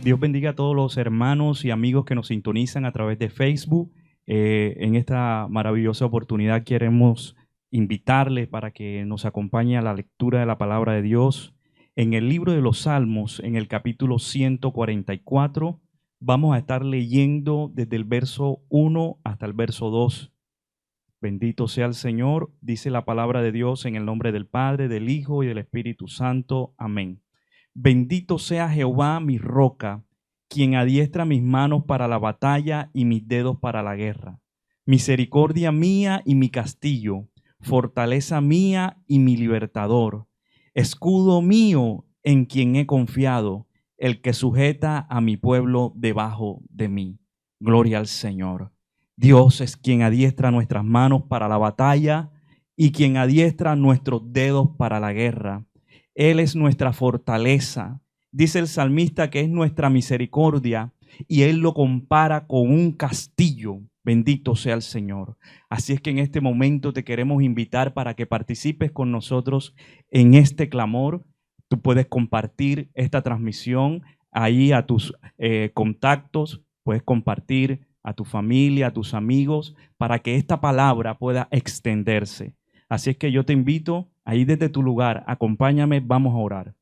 Dios bendiga a todos los hermanos y amigos que nos sintonizan a través de Facebook. En esta maravillosa oportunidad queremos invitarles para que nos acompañe a la lectura de la palabra de Dios. En el libro de los Salmos, en el capítulo 144, vamos a estar leyendo desde el verso 1 hasta el verso 2. Bendito sea el Señor, dice la palabra de Dios en el nombre del Padre, del Hijo y del Espíritu Santo. Amén. Bendito sea Jehová mi roca, quien adiestra mis manos para la batalla y mis dedos para la guerra. Misericordia mía y mi castillo, fortaleza mía y mi libertador. Escudo mío en quien he confiado, el que sujeta a mi pueblo debajo de mí. Gloria al Señor. Dios es quien adiestra nuestras manos para la batalla y quien adiestra nuestros dedos para la guerra. Él es nuestra fortaleza. Dice el salmista que es nuestra misericordia y él lo compara con un castillo. Bendito sea el Señor. Así es que en este momento te queremos invitar para que participes con nosotros en este clamor. Tú puedes compartir esta transmisión ahí a tus contactos, puedes compartir a tu familia, a tus amigos, para que esta palabra pueda extenderse. Así es que yo te invito ahí desde tu lugar, acompáñame, vamos a orar.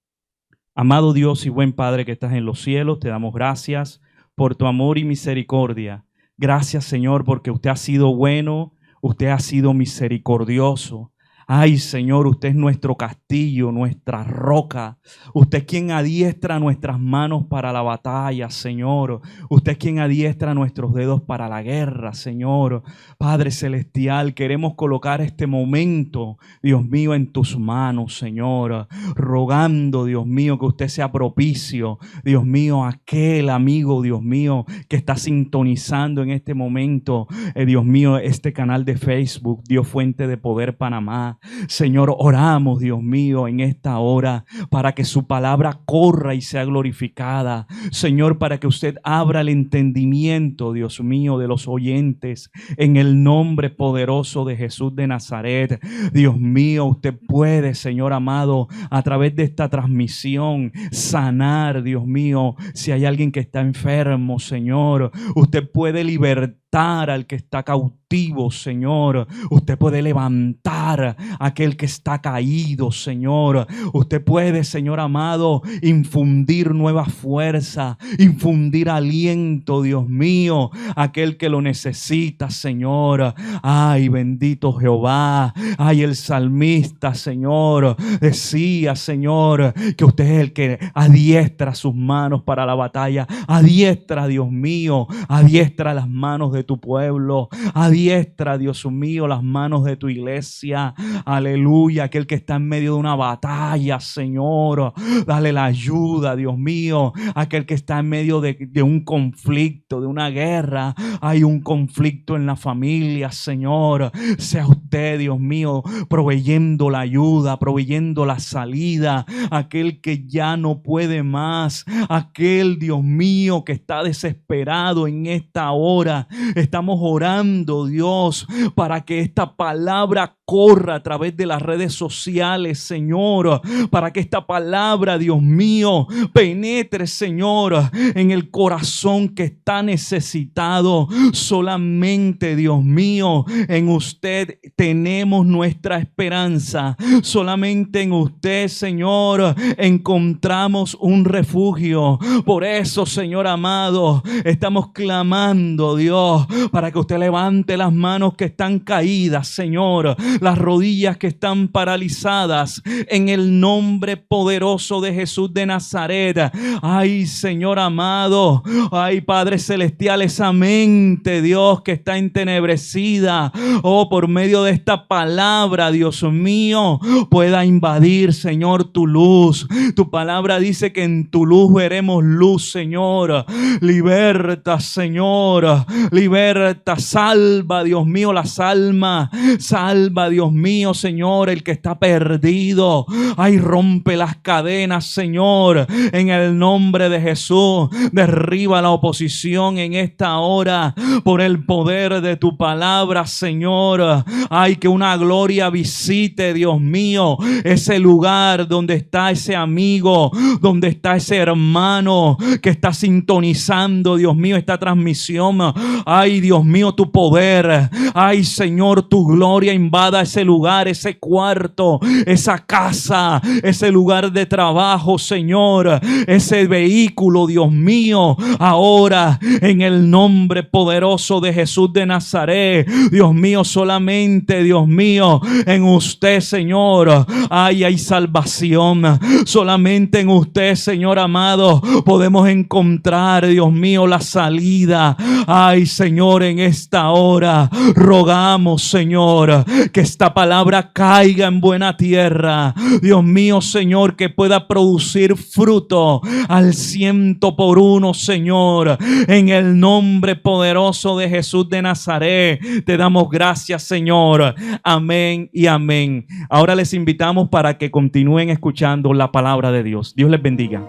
Amado Dios y buen Padre que estás en los cielos, te damos gracias por tu amor y misericordia. Gracias, Señor, porque usted ha sido bueno, usted ha sido misericordioso. Ay, Señor, usted es nuestro castillo, nuestra roca. Usted es quien adiestra nuestras manos para la batalla, Señor. Usted es quien adiestra nuestros dedos para la guerra, Señor. Padre celestial, queremos colocar este momento, Dios mío, en tus manos, Señor. Rogando, Dios mío, que usted sea propicio. Dios mío, aquel amigo, Dios mío, que está sintonizando en este momento, Dios mío, este canal de Facebook, Dios Fuente de Poder Panamá. Señor, oramos, Dios mío, en esta hora para que su palabra corra y sea glorificada. Señor, para que usted abra el entendimiento, Dios mío, de los oyentes en el nombre poderoso de Jesús de Nazaret. Dios mío, usted puede, Señor amado, a través de esta transmisión sanar, Dios mío, si hay alguien que está enfermo, Señor, usted puede libertar al que está cautivo, Señor. Usted puede levantar a aquel que está caído, Señor. Usted puede, Señor amado, infundir nueva fuerza, infundir aliento, Dios mío, a aquel que lo necesita, Señor. Ay, bendito Jehová. Ay, el salmista, Señor, decía, Señor, que usted es el que adiestra sus manos para la batalla. Adiestra, Dios mío, adiestra las manos de tu pueblo. Adiestra, Dios mío, las manos de tu iglesia. Aleluya, aquel que está en medio de una batalla, Señor. Dale la ayuda, Dios mío. Aquel que está en medio de un conflicto, de una guerra. Hay un conflicto en la familia, Señor. Sea usted, Dios mío, proveyendo la ayuda, proveyendo la salida. Aquel que ya no puede más. Aquel, Dios mío, que está desesperado en esta hora. Estamos orando, Dios, para que esta palabra corra a través de las redes sociales, Señor, para que esta palabra, Dios mío, penetre, Señor, en el corazón que está necesitado. Solamente, Dios mío, en usted tenemos nuestra esperanza. Solamente en usted, Señor, encontramos un refugio. Por eso, Señor amado, estamos clamando, Dios, para que usted levante las manos que están caídas, Señor, las rodillas que están paralizadas, en el nombre poderoso de Jesús de Nazaret. Ay, Señor amado, ay, Padre celestial, esa mente, Dios, que está entenebrecida, oh, por medio de esta palabra, Dios mío, pueda invadir, Señor, tu luz. Tu palabra dice que en tu luz veremos luz, Señor. Liberta, Señor, liberta, salva, Dios mío, las almas. Salva, ahora, Dios mío, Señor, el que está perdido. Ay, rompe las cadenas, Señor, en el nombre de Jesús. Derriba la oposición en esta hora por el poder de tu palabra, Señor. Ay, que una gloria visite, Dios mío, ese lugar donde está ese amigo, donde está ese hermano que está sintonizando, Dios mío, esta transmisión. Ay, Dios mío, tu poder. Ay, Señor, tu gloria invada ese lugar, ese cuarto, esa casa, ese lugar de trabajo, Señor, ese vehículo, Dios mío. Ahora, en el nombre poderoso de Jesús de Nazaret, Dios mío, solamente, Dios mío, en usted, Señor, hay salvación. Solamente en usted, Señor amado, podemos encontrar, Dios mío, la salida. Ay, Señor, en esta hora rogamos, Señor, que esta palabra caiga en buena tierra. Dios mío, Señor, que pueda producir fruto al 100%, Señor. En el nombre poderoso de Jesús de Nazaret, te damos gracias, Señor. Amén y amén. Ahora les invitamos para que continúen escuchando la palabra de Dios. Dios les bendiga.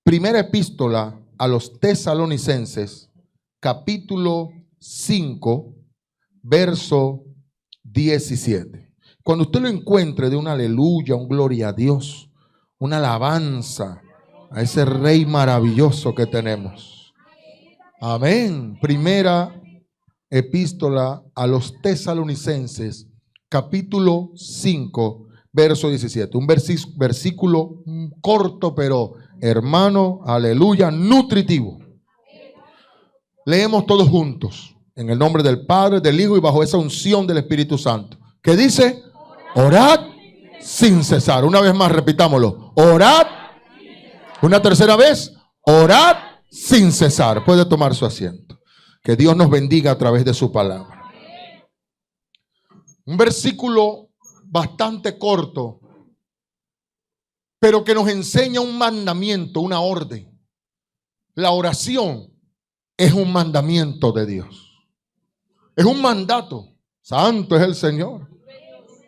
Primera epístola a los Tesalonicenses, capítulo 5, verso 17. Cuando usted lo encuentre, de un aleluya, un gloria a Dios, una alabanza a ese Rey maravilloso que tenemos. Amén. Primera epístola a los Tesalonicenses, capítulo 5, verso 17. Un versículo corto, pero hermano, aleluya, nutritivo. Leemos todos juntos, en el nombre del Padre, del Hijo y bajo esa unción del Espíritu Santo. ¿Qué dice? Orad sin cesar. Una vez más, repitámoslo. Orad. Una tercera vez. Orad sin cesar. Puede tomar su asiento. Que Dios nos bendiga a través de su palabra. Un versículo bastante corto, pero que nos enseña un mandamiento, una orden. La oración es un mandamiento de Dios. Es un mandato. Santo es el Señor.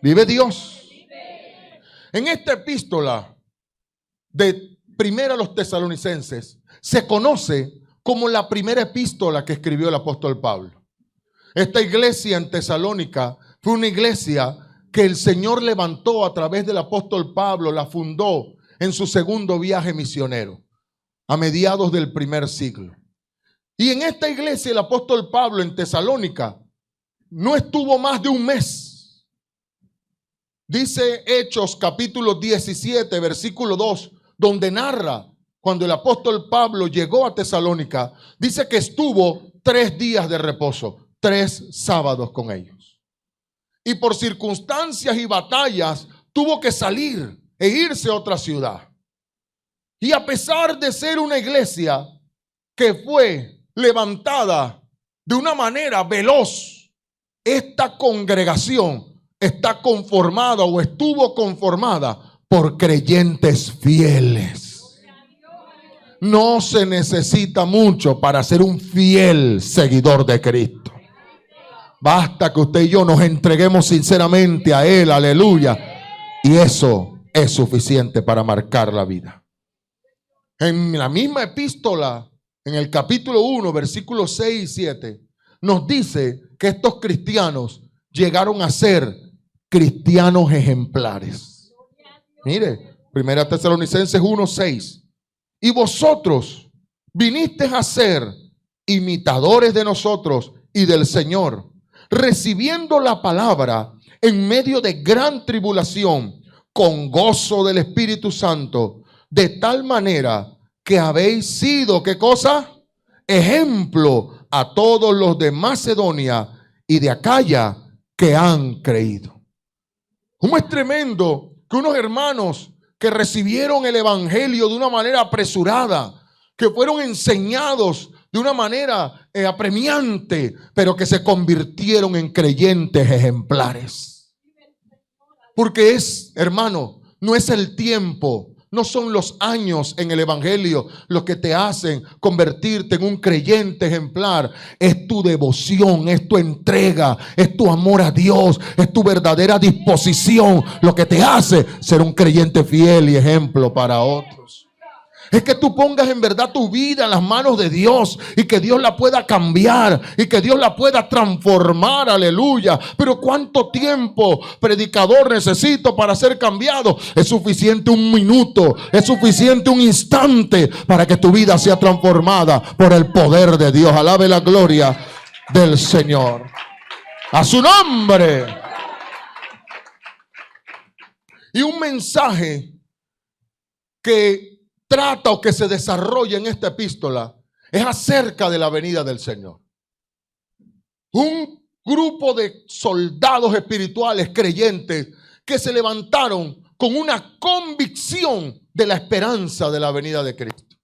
Vive Dios. En esta epístola de Primera a los Tesalonicenses se conoce como la primera epístola que escribió el apóstol Pablo. Esta iglesia en Tesalónica fue una iglesia que el Señor levantó a través del apóstol Pablo, la fundó en su segundo viaje misionero, a mediados del primer siglo. Y en esta iglesia el apóstol Pablo en Tesalónica no estuvo más de un mes. Dice Hechos capítulo 17, versículo 2, donde narra cuando el apóstol Pablo llegó a Tesalónica, dice que estuvo 3 días de reposo, 3 sábados con ellos. Y por circunstancias y batallas tuvo que salir e irse a otra ciudad. Y a pesar de ser una iglesia que fue levantada de una manera veloz, esta congregación está conformada o estuvo conformada por creyentes fieles. No se necesita mucho para ser un fiel seguidor de Cristo. Basta que usted y yo nos entreguemos sinceramente a Él, aleluya. Y eso es suficiente para marcar la vida. En la misma epístola, en el capítulo 1, versículos 6 y 7, nos dice que estos cristianos llegaron a ser cristianos ejemplares. Mire, Primera Tesalonicenses 1, 6. Y vosotros, viniste a ser imitadores de nosotros y del Señor, recibiendo la palabra en medio de gran tribulación, con gozo del Espíritu Santo, de tal manera que habéis sido, ¿qué cosa? Ejemplo a todos los de Macedonia y de Acaya que han creído. ¿Cómo es tremendo que unos hermanos que recibieron el evangelio de una manera apresurada, que fueron enseñados de una manera apremiante, pero que se convirtieron en creyentes ejemplares? Porque hermano, no es el tiempo, no son los años en el evangelio los que te hacen convertirte en un creyente ejemplar. Es tu devoción, es tu entrega, es tu amor a Dios, es tu verdadera disposición lo que te hace ser un creyente fiel y ejemplo para otros. Es que tú pongas en verdad tu vida en las manos de Dios y que Dios la pueda cambiar y que Dios la pueda transformar, aleluya. Pero ¿cuánto tiempo, predicador, necesito para ser cambiado? Es suficiente un minuto, es suficiente un instante para que tu vida sea transformada por el poder de Dios. Alabe la gloria del Señor. A su nombre. Y un mensaje que trata o que se desarrolla en esta epístola es acerca de la venida del Señor. Un grupo de soldados espirituales creyentes que se levantaron con una convicción de la esperanza de la venida de Cristo.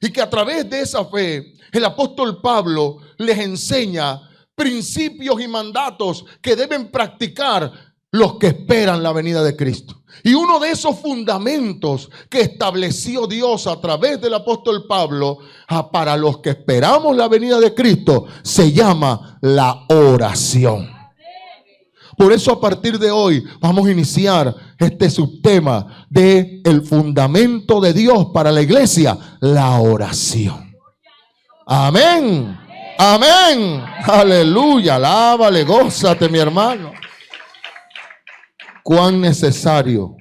Y que a través de esa fe el apóstol Pablo les enseña principios y mandatos que deben practicar los que esperan la venida de Cristo. Y uno de esos fundamentos que estableció Dios a través del apóstol Pablo para los que esperamos la venida de Cristo se llama la oración. Por eso a partir de hoy vamos a iniciar este subtema de el fundamento de Dios para la iglesia, la oración. Amén. Amén. Aleluya. Alábale, gózate, mi hermano. Cuán necesario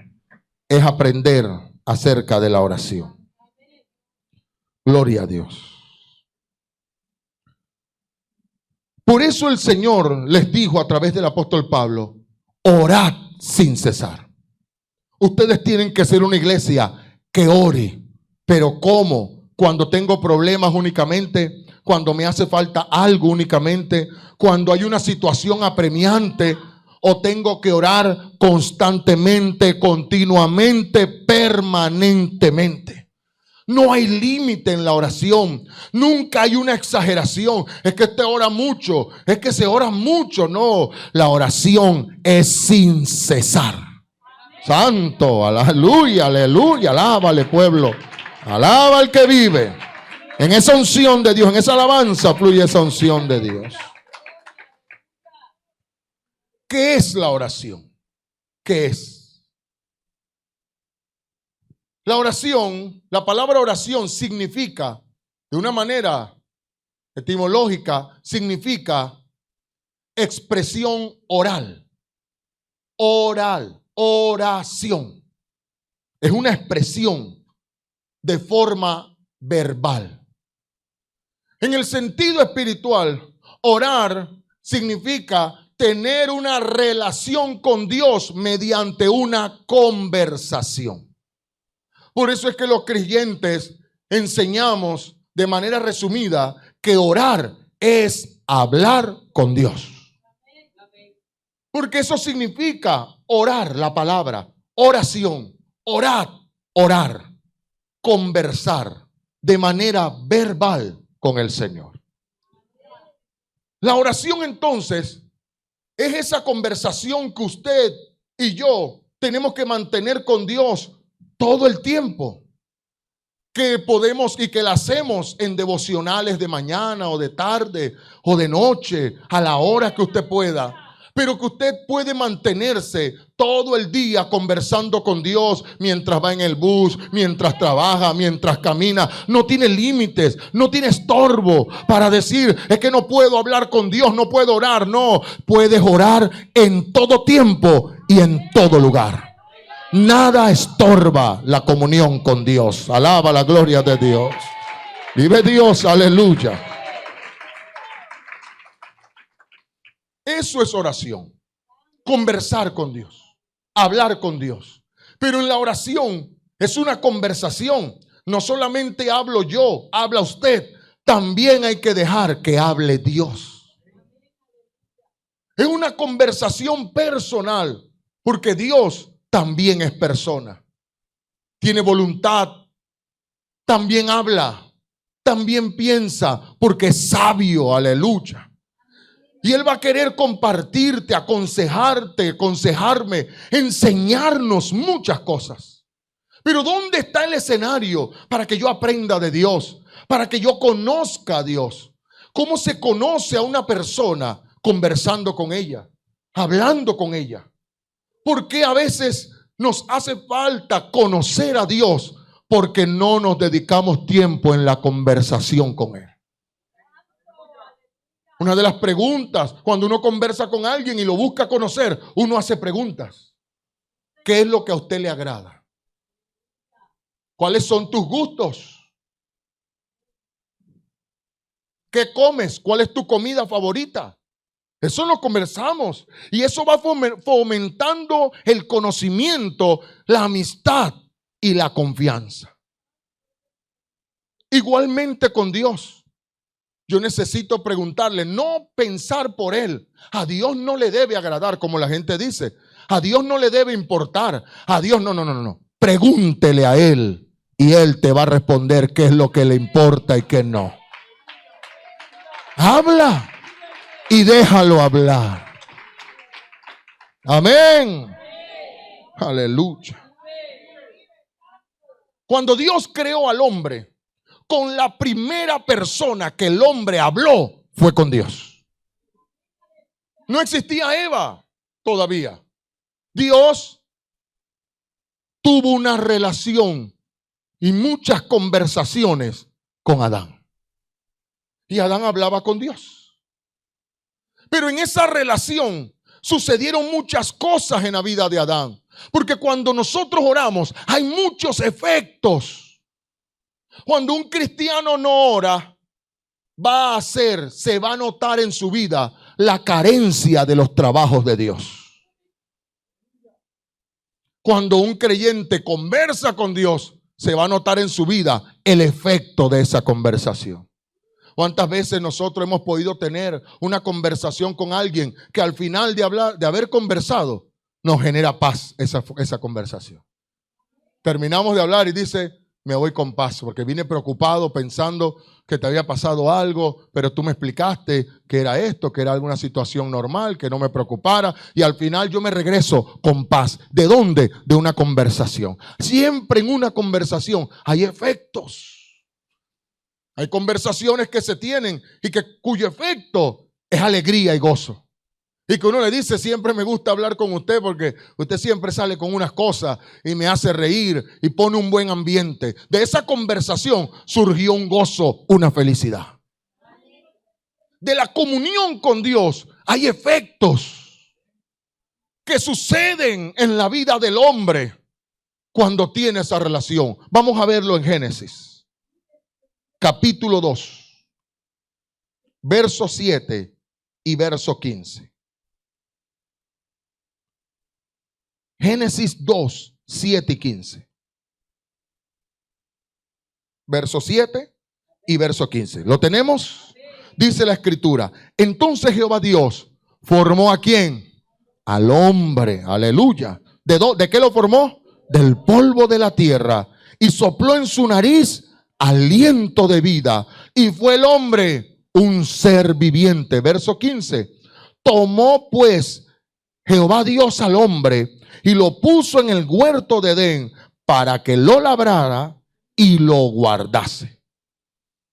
es aprender acerca de la oración. Gloria a Dios. Por eso el Señor les dijo a través del apóstol Pablo: orad sin cesar. Ustedes tienen que ser una iglesia que ore. Pero ¿cómo? Cuando tengo problemas únicamente, cuando me hace falta algo únicamente, cuando hay una situación apremiante, o tengo que orar constantemente, continuamente, permanentemente. No hay límite en la oración. Nunca hay una exageración. Es que te ora mucho, es que se ora mucho. No, la oración es sin cesar. Santo, aleluya, aleluya, alábale, pueblo. Alaba al que vive. En esa unción de Dios, en esa alabanza fluye esa unción de Dios. ¿Qué es la oración? ¿Qué es? La oración, la palabra oración significa, de una manera etimológica, significa expresión oral. Oral, oración. Es una expresión de forma verbal. En el sentido espiritual, orar significa tener una relación con Dios mediante una conversación. Por eso es que los creyentes enseñamos de manera resumida que orar es hablar con Dios. Porque eso significa orar, la palabra, oración, orar, orar, conversar de manera verbal con el Señor. La oración entonces es esa conversación que usted y yo tenemos que mantener con Dios todo el tiempo. Que podemos y que la hacemos en devocionales de mañana o de tarde o de noche, a la hora que usted pueda. Pero que usted puede mantenerse todo el día conversando con Dios mientras va en el bus, mientras trabaja, mientras camina. No tiene límites, no tiene estorbo para decir, es que no puedo hablar con Dios, no puedo orar. No, puedes orar en todo tiempo y en todo lugar. Nada estorba la comunión con Dios. Alaba la gloria de Dios. Vive Dios, aleluya. Eso es oración. Conversar con Dios, hablar con Dios. Pero en la oración es una conversación. No solamente hablo yo, habla usted. También hay que dejar que hable Dios. Es una conversación personal, porque Dios también es persona. Tiene voluntad, también habla, también piensa, porque es sabio, aleluya. Y Él va a querer compartirte, aconsejarte, aconsejarme, enseñarnos muchas cosas. Pero ¿dónde está el escenario para que yo aprenda de Dios? Para que yo conozca a Dios. ¿Cómo se conoce a una persona? Conversando con ella, hablando con ella. ¿Por qué a veces nos hace falta conocer a Dios? Porque no nos dedicamos tiempo en la conversación con Él. Una de las preguntas, cuando uno conversa con alguien y lo busca conocer, uno hace preguntas. ¿Qué es lo que a usted le agrada? ¿Cuáles son tus gustos? ¿Qué comes? ¿Cuál es tu comida favorita? Eso lo conversamos y eso va fomentando el conocimiento, la amistad y la confianza. Igualmente con Dios. Yo necesito preguntarle, no pensar por Él. A Dios no le debe agradar, como la gente dice. A Dios no le debe importar. A Dios no. Pregúntele a Él y Él te va a responder qué es lo que le importa y qué no. Habla y déjalo hablar. Amén. Aleluya. Cuando Dios creó al hombre, con la primera persona que el hombre habló fue con Dios. No existía Eva todavía. Dios tuvo una relación y muchas conversaciones con Adán. Y Adán hablaba con Dios. Pero en esa relación sucedieron muchas cosas en la vida de Adán. Porque cuando nosotros oramos hay muchos efectos. Cuando un cristiano no ora, se va a notar en su vida la carencia de los trabajos de Dios. Cuando un creyente conversa con Dios, se va a notar en su vida el efecto de esa conversación. ¿Cuántas veces nosotros hemos podido tener una conversación con alguien que al final de haber conversado, nos genera paz esa conversación? Terminamos de hablar y dice, me voy con paz, porque vine preocupado pensando que te había pasado algo, pero tú me explicaste que era esto, que era alguna situación normal, que no me preocupara, y al final yo me regreso con paz. ¿De dónde? De una conversación. Siempre en una conversación hay efectos. Hay conversaciones que se tienen y cuyo efecto es alegría y gozo. Y que uno le dice, siempre me gusta hablar con usted porque usted siempre sale con unas cosas y me hace reír y pone un buen ambiente. De esa conversación surgió un gozo, una felicidad. De la comunión con Dios hay efectos que suceden en la vida del hombre cuando tiene esa relación. Vamos a verlo en Génesis, capítulo 2, verso 7 y verso 15. Génesis 2, 7 y 15. Verso 7 y verso 15. ¿Lo tenemos? Dice la escritura. Entonces Jehová Dios formó ¿a quién? Al hombre. Aleluya. ¿De qué lo formó? Del polvo de la tierra. Y sopló en su nariz aliento de vida. Y fue el hombre un ser viviente. Verso 15. Tomó pues Jehová Dios al hombre y lo puso en el huerto de Edén para que lo labrara y lo guardase.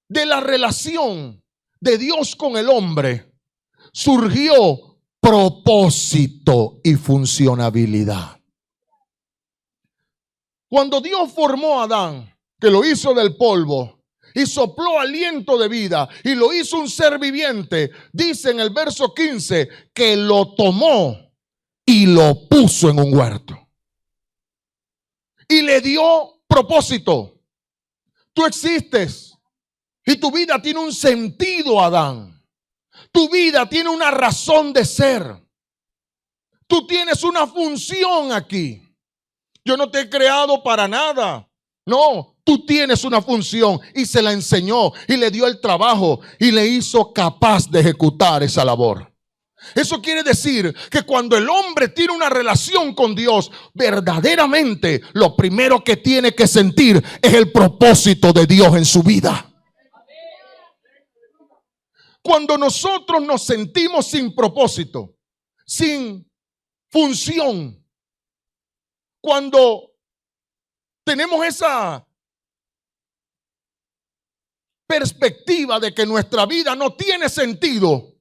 De la relación de Dios con el hombre surgió propósito y funcionabilidad. Cuando Dios formó a Adán, que lo hizo del polvo y sopló aliento de vida y lo hizo un ser viviente, dice en el verso 15 que lo tomó y lo puso en un huerto. Y le dio propósito. Tú existes Y tu vida tiene un sentido, Adán. Tu vida tiene una razón de ser. Tú tienes una función aquí. Yo no te he creado para nada. No, tú tienes una función y se la enseñó y le dio el trabajo y le hizo capaz de ejecutar esa labor. Eso quiere decir que cuando el hombre tiene una relación con Dios, verdaderamente lo primero que tiene que sentir es el propósito de Dios en su vida. Cuando nosotros nos sentimos sin propósito, sin función, cuando tenemos esa perspectiva de que nuestra vida no tiene sentido,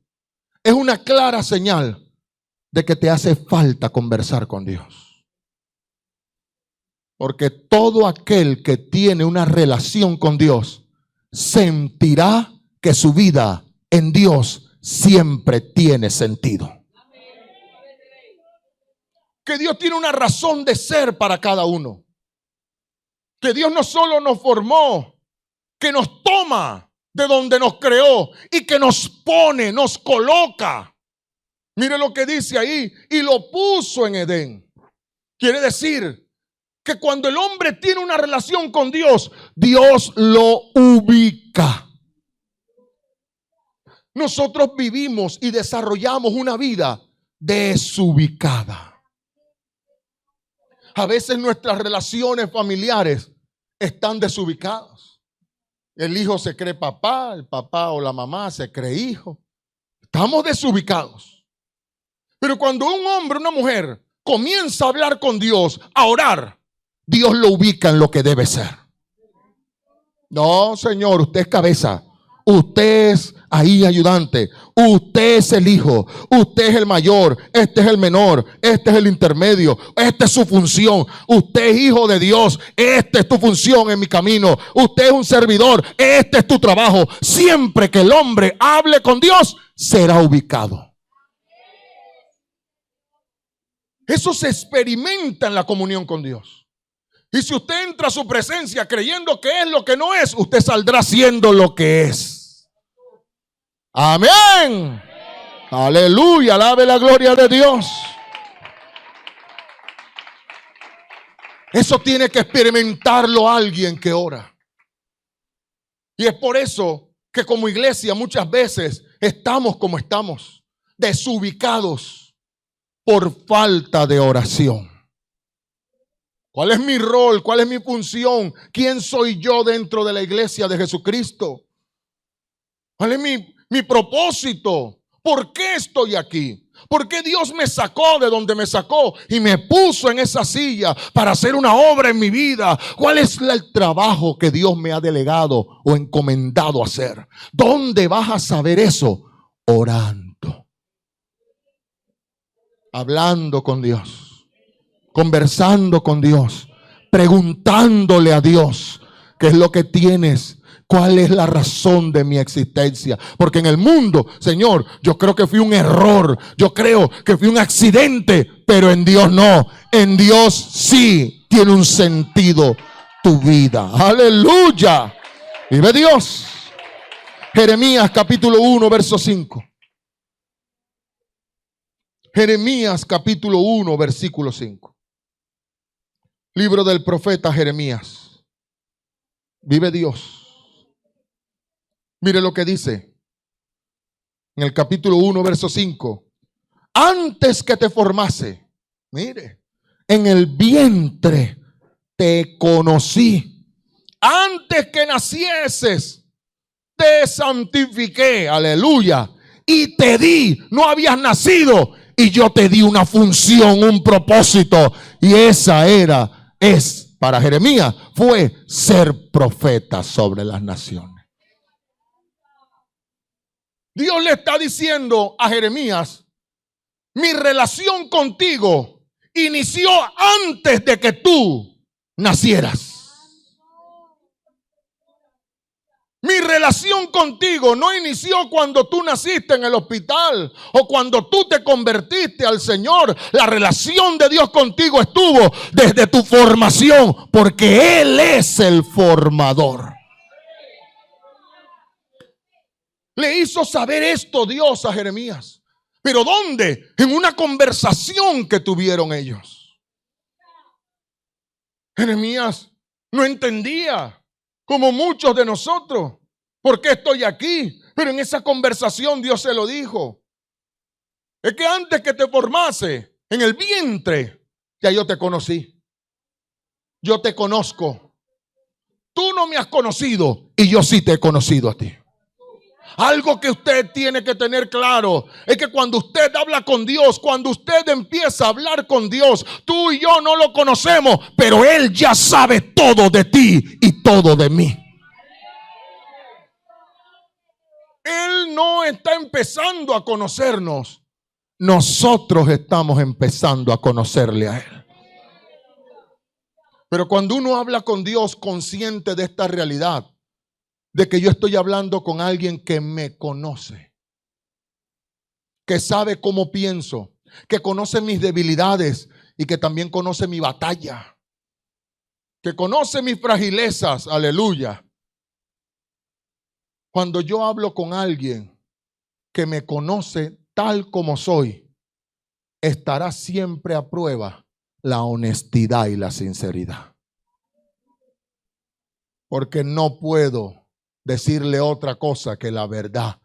es una clara señal de que te hace falta conversar con Dios. Porque todo aquel que tiene una relación con Dios sentirá que su vida en Dios siempre tiene sentido. Que Dios tiene una razón de ser para cada uno. Que Dios no solo nos formó, que nos toma de donde nos creó y que nos pone, nos coloca. Mire lo que dice ahí, y lo puso en Edén. Quiere decir que cuando el hombre tiene una relación con Dios, Dios lo ubica. Nosotros vivimos y desarrollamos una vida desubicada. A veces nuestras relaciones familiares están desubicadas. El hijo se cree papá, el papá o la mamá se cree hijo. Estamos desubicados. Pero cuando un hombre o una mujer comienza a hablar con Dios, a orar, Dios lo ubica en lo que debe ser. No, Señor, usted es cabeza. Usted es ahí ayudante. Usted es el hijo. Usted es el mayor. Este es el menor. Este es el intermedio. Esta es su función. Usted es hijo de Dios. Esta es tu función en mi camino. Usted es un servidor. Este es tu trabajo. Siempre que el hombre hable con Dios, será ubicado. Eso se experimenta en la comunión con Dios. Y si usted entra a su presencia creyendo que es lo que no es, usted saldrá siendo lo que es. Amén. Aleluya, alabe la gloria de Dios. Eso tiene que experimentarlo alguien que ora. Y es por eso que como iglesia muchas veces estamos como estamos, desubicados por falta de oración. ¿Cuál es mi rol? ¿Cuál es mi función? ¿Quién soy yo dentro de la iglesia de Jesucristo? ¿Cuál es mi propósito? ¿Por qué estoy aquí? ¿Por qué Dios me sacó de donde me sacó y me puso en esa silla para hacer una obra en mi vida? ¿Cuál es el trabajo que Dios me ha delegado o encomendado hacer? ¿Dónde vas a saber eso? Orando, hablando con Dios, conversando con Dios, preguntándole a Dios qué es lo que tienes. ¿Cuál es la razón de mi existencia? Porque en el mundo, Señor, yo creo que fui un error. Yo creo que fui un accidente. Pero en Dios no. En Dios sí tiene un sentido tu vida. Aleluya. Vive Dios. Jeremías capítulo 1, verso 5. Jeremías capítulo 1, versículo 5. Libro del profeta Jeremías. Vive Dios. Mire lo que dice en el capítulo 1, verso 5. Antes que te formase, mire, en el vientre te conocí. Antes que nacieses, te santifiqué. Aleluya. Y te di, no habías nacido, y yo te di una función, un propósito. Y esa para Jeremías, fue ser profeta sobre las naciones. Dios le está diciendo a Jeremías, mi relación contigo inició antes de que tú nacieras. Mi relación contigo no inició cuando tú naciste en el hospital o cuando tú te convertiste al Señor. La relación de Dios contigo estuvo desde tu formación, porque Él es el formador. Le hizo saber esto Dios a Jeremías. ¿Pero dónde? En una conversación que tuvieron ellos. Jeremías no entendía, como muchos de nosotros, por qué estoy aquí. Pero en esa conversación Dios se lo dijo. Es que antes que te formase en el vientre, ya yo te conocí. Yo te conozco. Tú no me has conocido y yo sí te he conocido a ti. Algo que usted tiene que tener claro es que cuando usted habla con Dios, cuando usted empieza a hablar con Dios, tú y yo no lo conocemos, pero Él ya sabe todo de ti y todo de mí. Él no está empezando a conocernos. Nosotros estamos empezando a conocerle a Él. Pero cuando uno habla con Dios consciente de esta realidad, de que yo estoy hablando con alguien que me conoce, que sabe cómo pienso, que conoce mis debilidades y que también conoce mi batalla, que conoce mis fragilezas, aleluya. Cuando yo hablo con alguien que me conoce tal como soy, estará siempre a prueba la honestidad y la sinceridad. Porque no puedo decirle otra cosa que la verdad,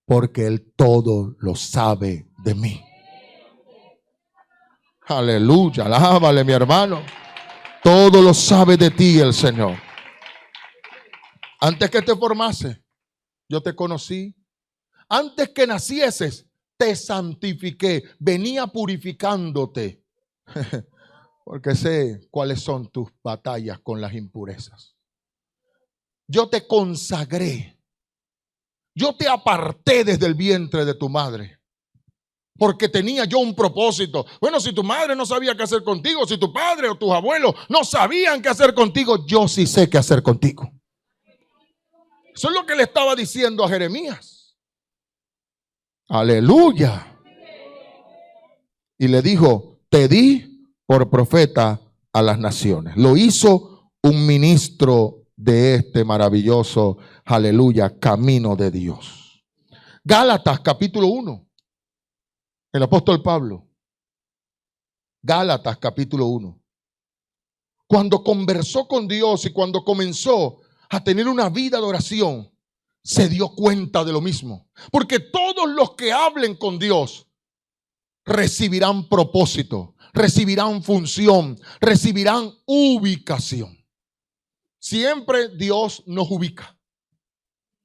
porque Él todo lo sabe de mí. Aleluya, alábale mi hermano. Todo lo sabe de ti el Señor. Antes que te formase, yo te conocí. Antes que nacieses, te santifiqué. Venía purificándote. Porque sé cuáles son tus batallas con las impurezas. Yo te consagré. Yo te aparté desde el vientre de tu madre. Porque tenía yo un propósito. Bueno, si tu madre no sabía qué hacer contigo, si tu padre o tus abuelos no sabían qué hacer contigo, yo sí sé qué hacer contigo. Eso es lo que le estaba diciendo a Jeremías. Aleluya. Y le dijo, te di por profeta a las naciones. Lo hizo un ministro de este maravilloso, aleluya, camino de Dios. Gálatas capítulo 1. El apóstol Pablo. Gálatas capítulo 1. Cuando conversó con Dios y cuando comenzó a tener una vida de oración, se dio cuenta de lo mismo. Porque todos los que hablen con Dios recibirán propósito, recibirán función, recibirán ubicación. Siempre Dios nos ubica.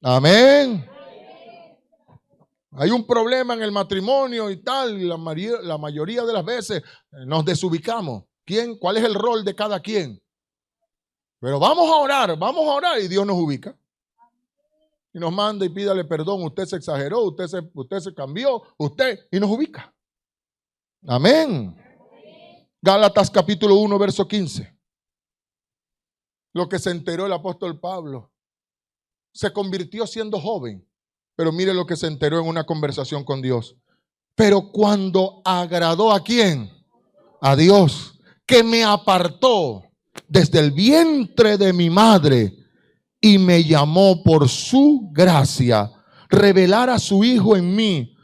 Amén. Hay un problema en el matrimonio y tal, y la mayoría de las veces nos desubicamos. ¿Quién? ¿Cuál es el rol de cada quien? Pero vamos a orar y Dios nos ubica. Y nos manda y pídale perdón, usted se exageró, usted se cambió, y nos ubica. Amén. Gálatas capítulo 1, verso 15. Lo que se enteró el apóstol Pablo. Se convirtió siendo joven, pero mire lo que se enteró en una conversación con Dios. Pero cuando agradó ¿a quién? A Dios, que me apartó desde el vientre de mi madre y me llamó por su gracia, revelar a su Hijo en mí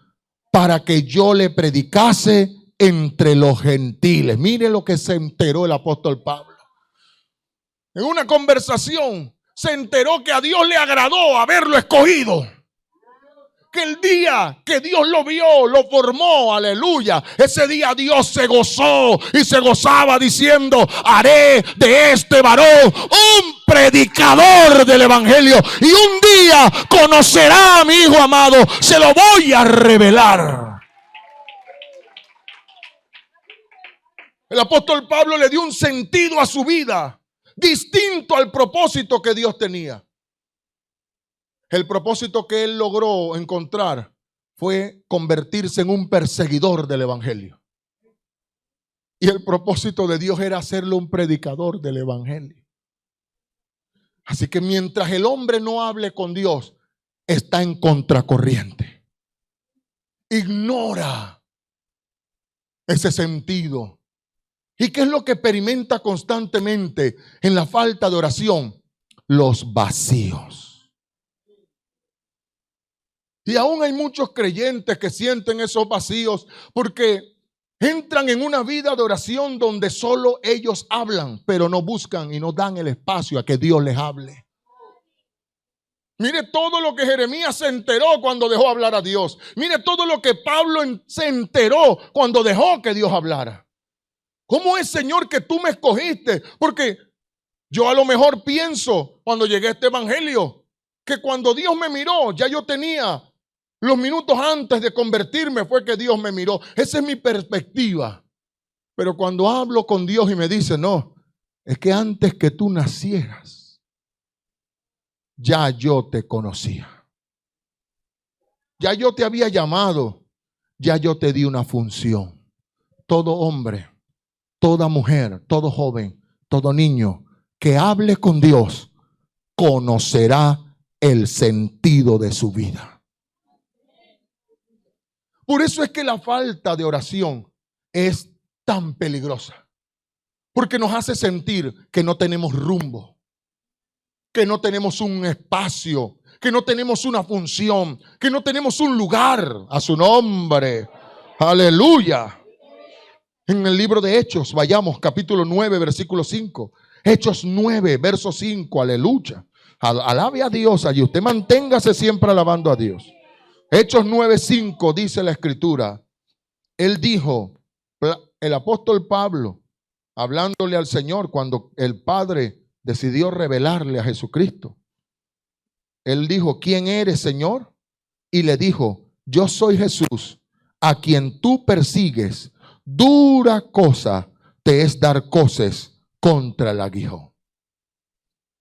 para que yo le predicase entre los gentiles. Mire lo que se enteró el apóstol Pablo. En una conversación se enteró que a Dios le agradó haberlo escogido. Que el día que Dios lo vio, lo formó, aleluya, ese día Dios se gozó y se gozaba diciendo, haré de este varón un predicador del evangelio y un día conocerá a mi Hijo amado, se lo voy a revelar. El apóstol Pablo le dio un sentido a su vida distinto al propósito que Dios tenía. El propósito que él logró encontrar fue convertirse en un perseguidor del evangelio. Y el propósito de Dios era hacerlo un predicador del evangelio. Así que mientras el hombre no hable con Dios, está en contracorriente. Ignora ese sentido. ¿Y qué es lo que experimenta constantemente en la falta de oración? Los vacíos. Y aún hay muchos creyentes que sienten esos vacíos porque entran en una vida de oración donde solo ellos hablan, pero no buscan y no dan el espacio a que Dios les hable. Mire todo lo que Jeremías se enteró cuando dejó hablar a Dios. Mire todo lo que Pablo se enteró cuando dejó que Dios hablara. ¿Cómo es, Señor, que tú me escogiste? Porque yo a lo mejor pienso cuando llegué a este evangelio que cuando Dios me miró, ya yo tenía los minutos antes de convertirme fue que Dios me miró. Esa es mi perspectiva. Pero cuando hablo con Dios y me dice, no, es que antes que tú nacieras, ya yo te conocía. Ya yo te había llamado, ya yo te di una función. Todo hombre, toda mujer, todo joven, todo niño que hable con Dios, conocerá el sentido de su vida. Por eso es que la falta de oración es tan peligrosa. Porque nos hace sentir que no tenemos rumbo, que no tenemos un espacio, que no tenemos una función, que no tenemos un lugar. A su nombre. Aleluya. En el libro de Hechos, vayamos, capítulo 9, versículo 5. Hechos 9, verso 5. Aleluya. Alabe a Dios allí. Usted manténgase siempre alabando a Dios. Hechos 9:5 dice la escritura. Él dijo, el apóstol Pablo, hablándole al Señor cuando el Padre decidió revelarle a Jesucristo. Él dijo, ¿quién eres, Señor? Y le dijo, yo soy Jesús, a quien tú persigues. Dura cosa te es dar coces contra el aguijón.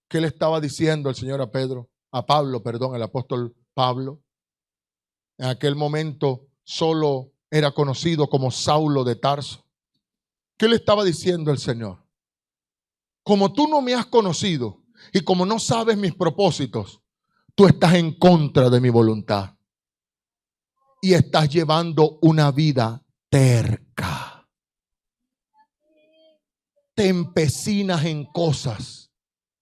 ¿Qué le estaba diciendo el Señor a Pablo, el apóstol Pablo? En aquel momento solo era conocido como Saulo de Tarso. ¿Qué le estaba diciendo el Señor? Como tú no me has conocido y como no sabes mis propósitos, tú estás en contra de mi voluntad y estás llevando una vida terca. Te empecinas en cosas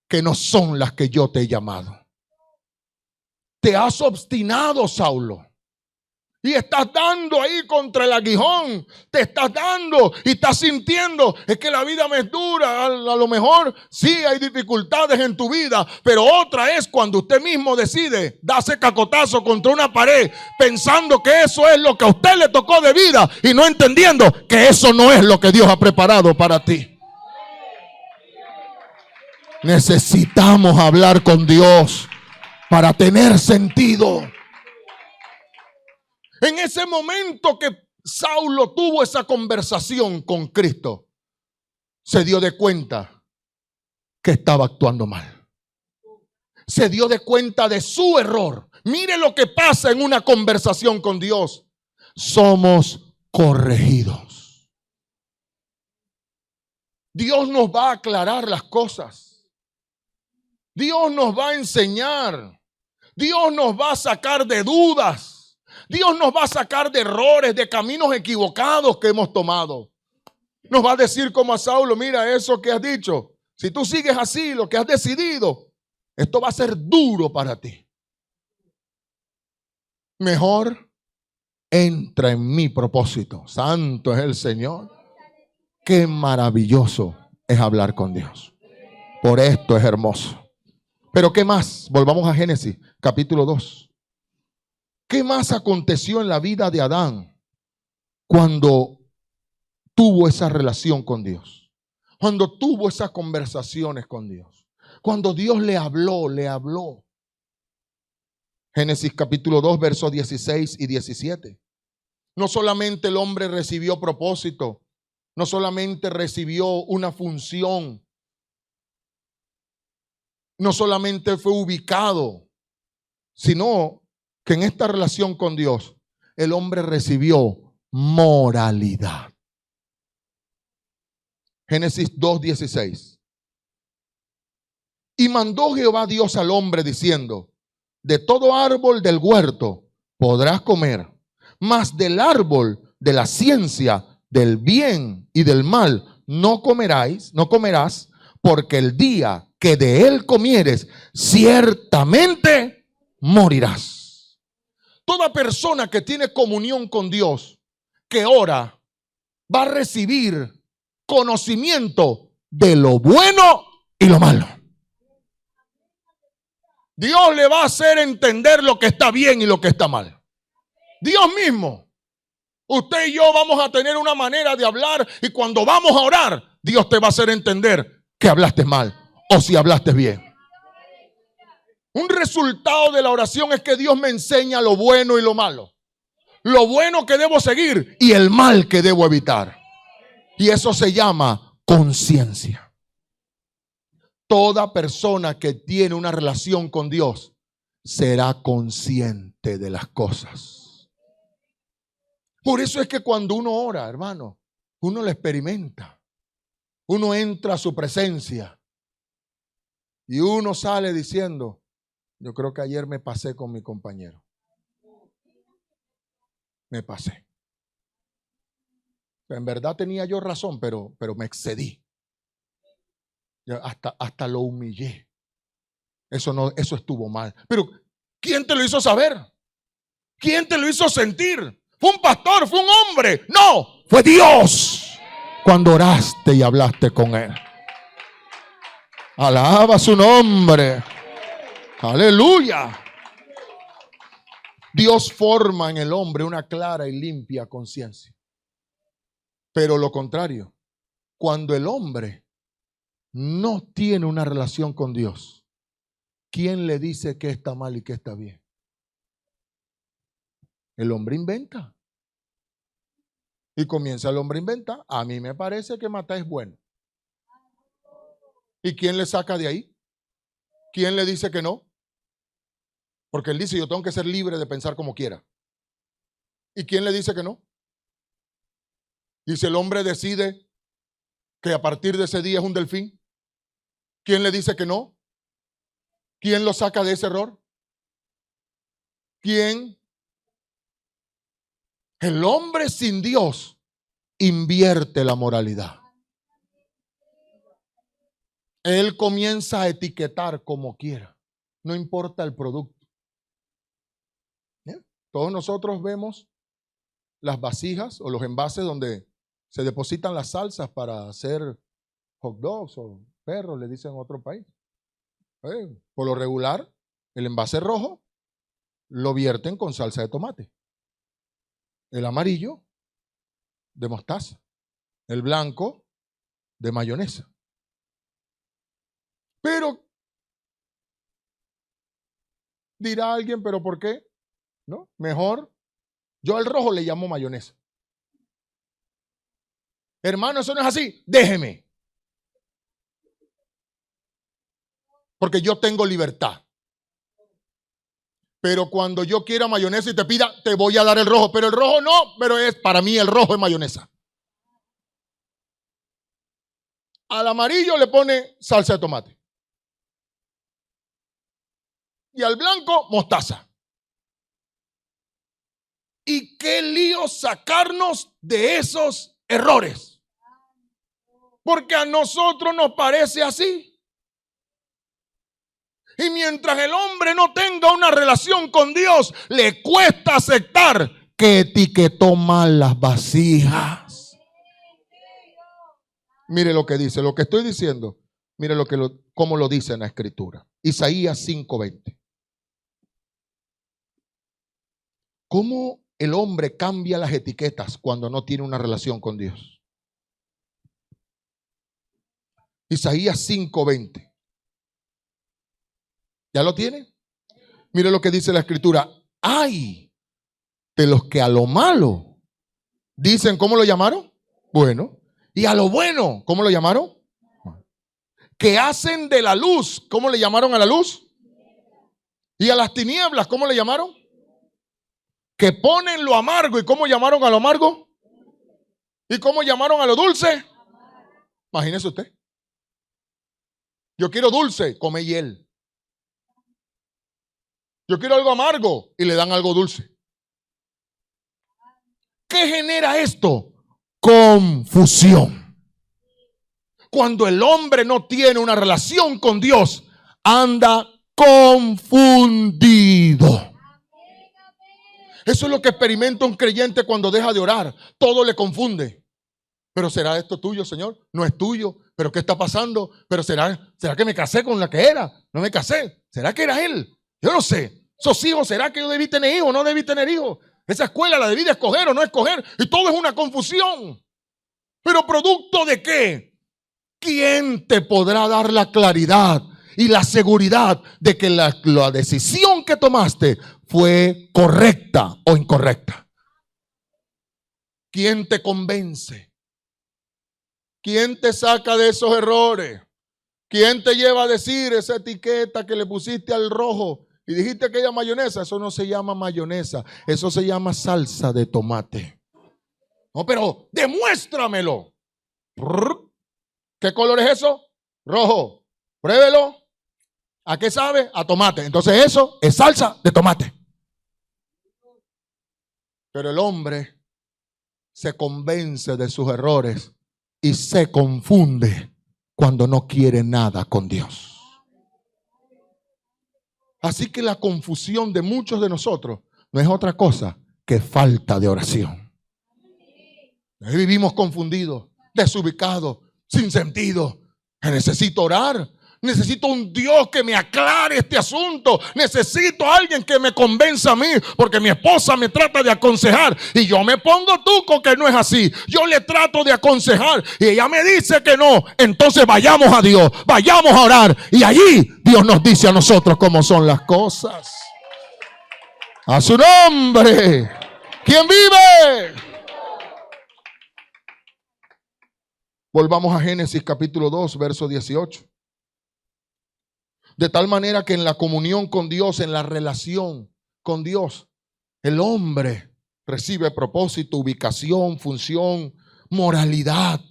que no son las que yo te he llamado. Te has obstinado, Saulo. Y estás dando ahí contra el aguijón. Te estás dando y estás sintiendo. Es que la vida me es dura. A lo mejor sí hay dificultades en tu vida. Pero otra es cuando usted mismo decide darse cacotazo contra una pared. Pensando que eso es lo que a usted le tocó de vida. Y no entendiendo que eso no es lo que Dios ha preparado para ti. Necesitamos hablar con Dios para tener sentido. En ese momento que Saulo tuvo esa conversación con Cristo, se dio de cuenta que estaba actuando mal. Se dio de cuenta de su error. Mire lo que pasa en una conversación con Dios. Somos corregidos. Dios nos va a aclarar las cosas. Dios nos va a enseñar. Dios nos va a sacar de dudas. Dios nos va a sacar de errores, de caminos equivocados que hemos tomado. Nos va a decir como a Saulo, mira eso que has dicho. Si tú sigues así, lo que has decidido, esto va a ser duro para ti. Mejor entra en mi propósito. Santo es el Señor. Qué maravilloso es hablar con Dios. Por esto es hermoso. Pero ¿qué más? Volvamos a Génesis, capítulo 2. ¿Qué más aconteció en la vida de Adán cuando tuvo esa relación con Dios? Cuando tuvo esas conversaciones con Dios. Cuando Dios le habló. Génesis capítulo 2, versos 16 y 17. No solamente el hombre recibió propósito, no solamente recibió una función, no solamente fue ubicado, sino que en esta relación con Dios, el hombre recibió moralidad. Génesis 2:16. Y mandó Jehová Dios al hombre diciendo, de todo árbol del huerto podrás comer, mas del árbol de la ciencia del bien y del mal no comerás, porque el día que de él comieres, ciertamente morirás. Toda persona que tiene comunión con Dios, que ora, va a recibir conocimiento de lo bueno y lo malo. Dios le va a hacer entender lo que está bien y lo que está mal. Dios mismo. Usted y yo vamos a tener una manera de hablar y cuando vamos a orar, Dios te va a hacer entender que hablaste mal o si hablaste bien. Un resultado de la oración es que Dios me enseña lo bueno y lo malo. Lo bueno que debo seguir y el mal que debo evitar. Y eso se llama conciencia. Toda persona que tiene una relación con Dios será consciente de las cosas. Por eso es que cuando uno ora, hermano, uno lo experimenta. Uno entra a su presencia y uno sale diciendo: yo creo que ayer me pasé con mi compañero. Me pasé. En verdad tenía yo razón, pero me excedí. Hasta lo humillé. Eso estuvo mal. Pero ¿quién te lo hizo saber? ¿Quién te lo hizo sentir? ¿Fue un pastor? ¿Fue un hombre? No, fue Dios. Cuando oraste y hablaste con Él. Alaba su nombre. Aleluya. Dios forma en el hombre una clara y limpia conciencia. Pero lo contrario, cuando el hombre no tiene una relación con Dios, ¿quién le dice qué está mal y qué está bien? El hombre inventa. Y comienza el hombre a inventar. A mí me parece que matar es bueno. ¿Y quién le saca de ahí? ¿Quién le dice que no? Porque él dice: yo tengo que ser libre de pensar como quiera. ¿Y quién le dice que no? Y si el hombre decide que a partir de ese día es un delfín, ¿quién le dice que no? ¿Quién lo saca de ese error? ¿Quién? El hombre sin Dios invierte la moralidad. Él comienza a etiquetar como quiera. No importa el producto. Todos nosotros vemos las vasijas o los envases donde se depositan las salsas para hacer hot dogs o perros, le dicen en otro país. Por lo regular, el envase rojo lo vierten con salsa de tomate. El amarillo de mostaza. El blanco de mayonesa. Pero dirá alguien: ¿pero por qué? ¿No? Mejor, yo al rojo le llamo mayonesa. Hermano, eso no es así. Déjeme. Porque yo tengo libertad. Pero cuando yo quiera mayonesa y te pida, te voy a dar el rojo. Pero el rojo no, pero para mí el rojo es mayonesa. Al amarillo le pone salsa de tomate. Y al blanco, mostaza. Y qué lío sacarnos de esos errores. Porque a nosotros nos parece así. Y mientras el hombre no tenga una relación con Dios, le cuesta aceptar que etiquetó mal las vasijas. Mire lo que dice, lo que estoy diciendo. Mire cómo lo dice en la Escritura. Isaías 5:20. ¿Cómo el hombre cambia las etiquetas cuando no tiene una relación con Dios? Isaías 5:20. ¿Ya lo tiene? Mire lo que dice la Escritura. Ay de los que a lo malo dicen, ¿cómo lo llamaron? Bueno. Y a lo bueno, ¿cómo lo llamaron? Que hacen de la luz, ¿cómo le llamaron a la luz? Y a las tinieblas, ¿cómo le llamaron? Que ponen lo amargo. ¿Y cómo llamaron a lo amargo? ¿Y cómo llamaron a lo dulce? Imagínese usted. Yo quiero dulce, come hiel. Yo quiero algo amargo y le dan algo dulce. ¿Qué genera esto? Confusión. Cuando el hombre no tiene una relación con Dios, anda confundido. Eso es lo que experimenta un creyente cuando deja de orar. Todo le confunde. Pero ¿será esto tuyo, Señor? No es tuyo. ¿Pero qué está pasando? ¿Pero será que me casé con la que era? No me casé. ¿Será que era él? Yo no sé. ¿Esos hijos, será que yo debí tener hijos o no debí tener hijos? Esa escuela la debí de escoger o no escoger. Y todo es una confusión. ¿Pero producto de qué? ¿Quién te podrá dar la claridad y la seguridad de que la decisión que tomaste fue correcta o incorrecta? ¿Quién te convence? ¿Quién te saca de esos errores? ¿Quién te lleva a decir esa etiqueta que le pusiste al rojo y dijiste aquella mayonesa? Eso no se llama mayonesa, eso se llama salsa de tomate. No, pero demuéstramelo. ¿Qué color es eso? Rojo. Pruébelo. ¿A qué sabe? A tomate. Entonces eso es salsa de tomate. Pero el hombre se convence de sus errores y se confunde cuando no quiere nada con Dios. Así que la confusión de muchos de nosotros no es otra cosa que falta de oración. Vivimos confundidos, desubicados, sin sentido. Necesito orar. Necesito un Dios que me aclare este asunto. Necesito a alguien que me convenza a mí, porque mi esposa me trata de aconsejar y yo me pongo tuco que no es así. Yo le trato de aconsejar y ella me dice que no. Entonces vayamos a Dios, vayamos a orar y allí Dios nos dice a nosotros cómo son las cosas. A su nombre. ¿Quién vive? Volvamos a Génesis capítulo 2, verso 18. De tal manera que en la comunión con Dios, en la relación con Dios, el hombre recibe propósito, ubicación, función, moralidad,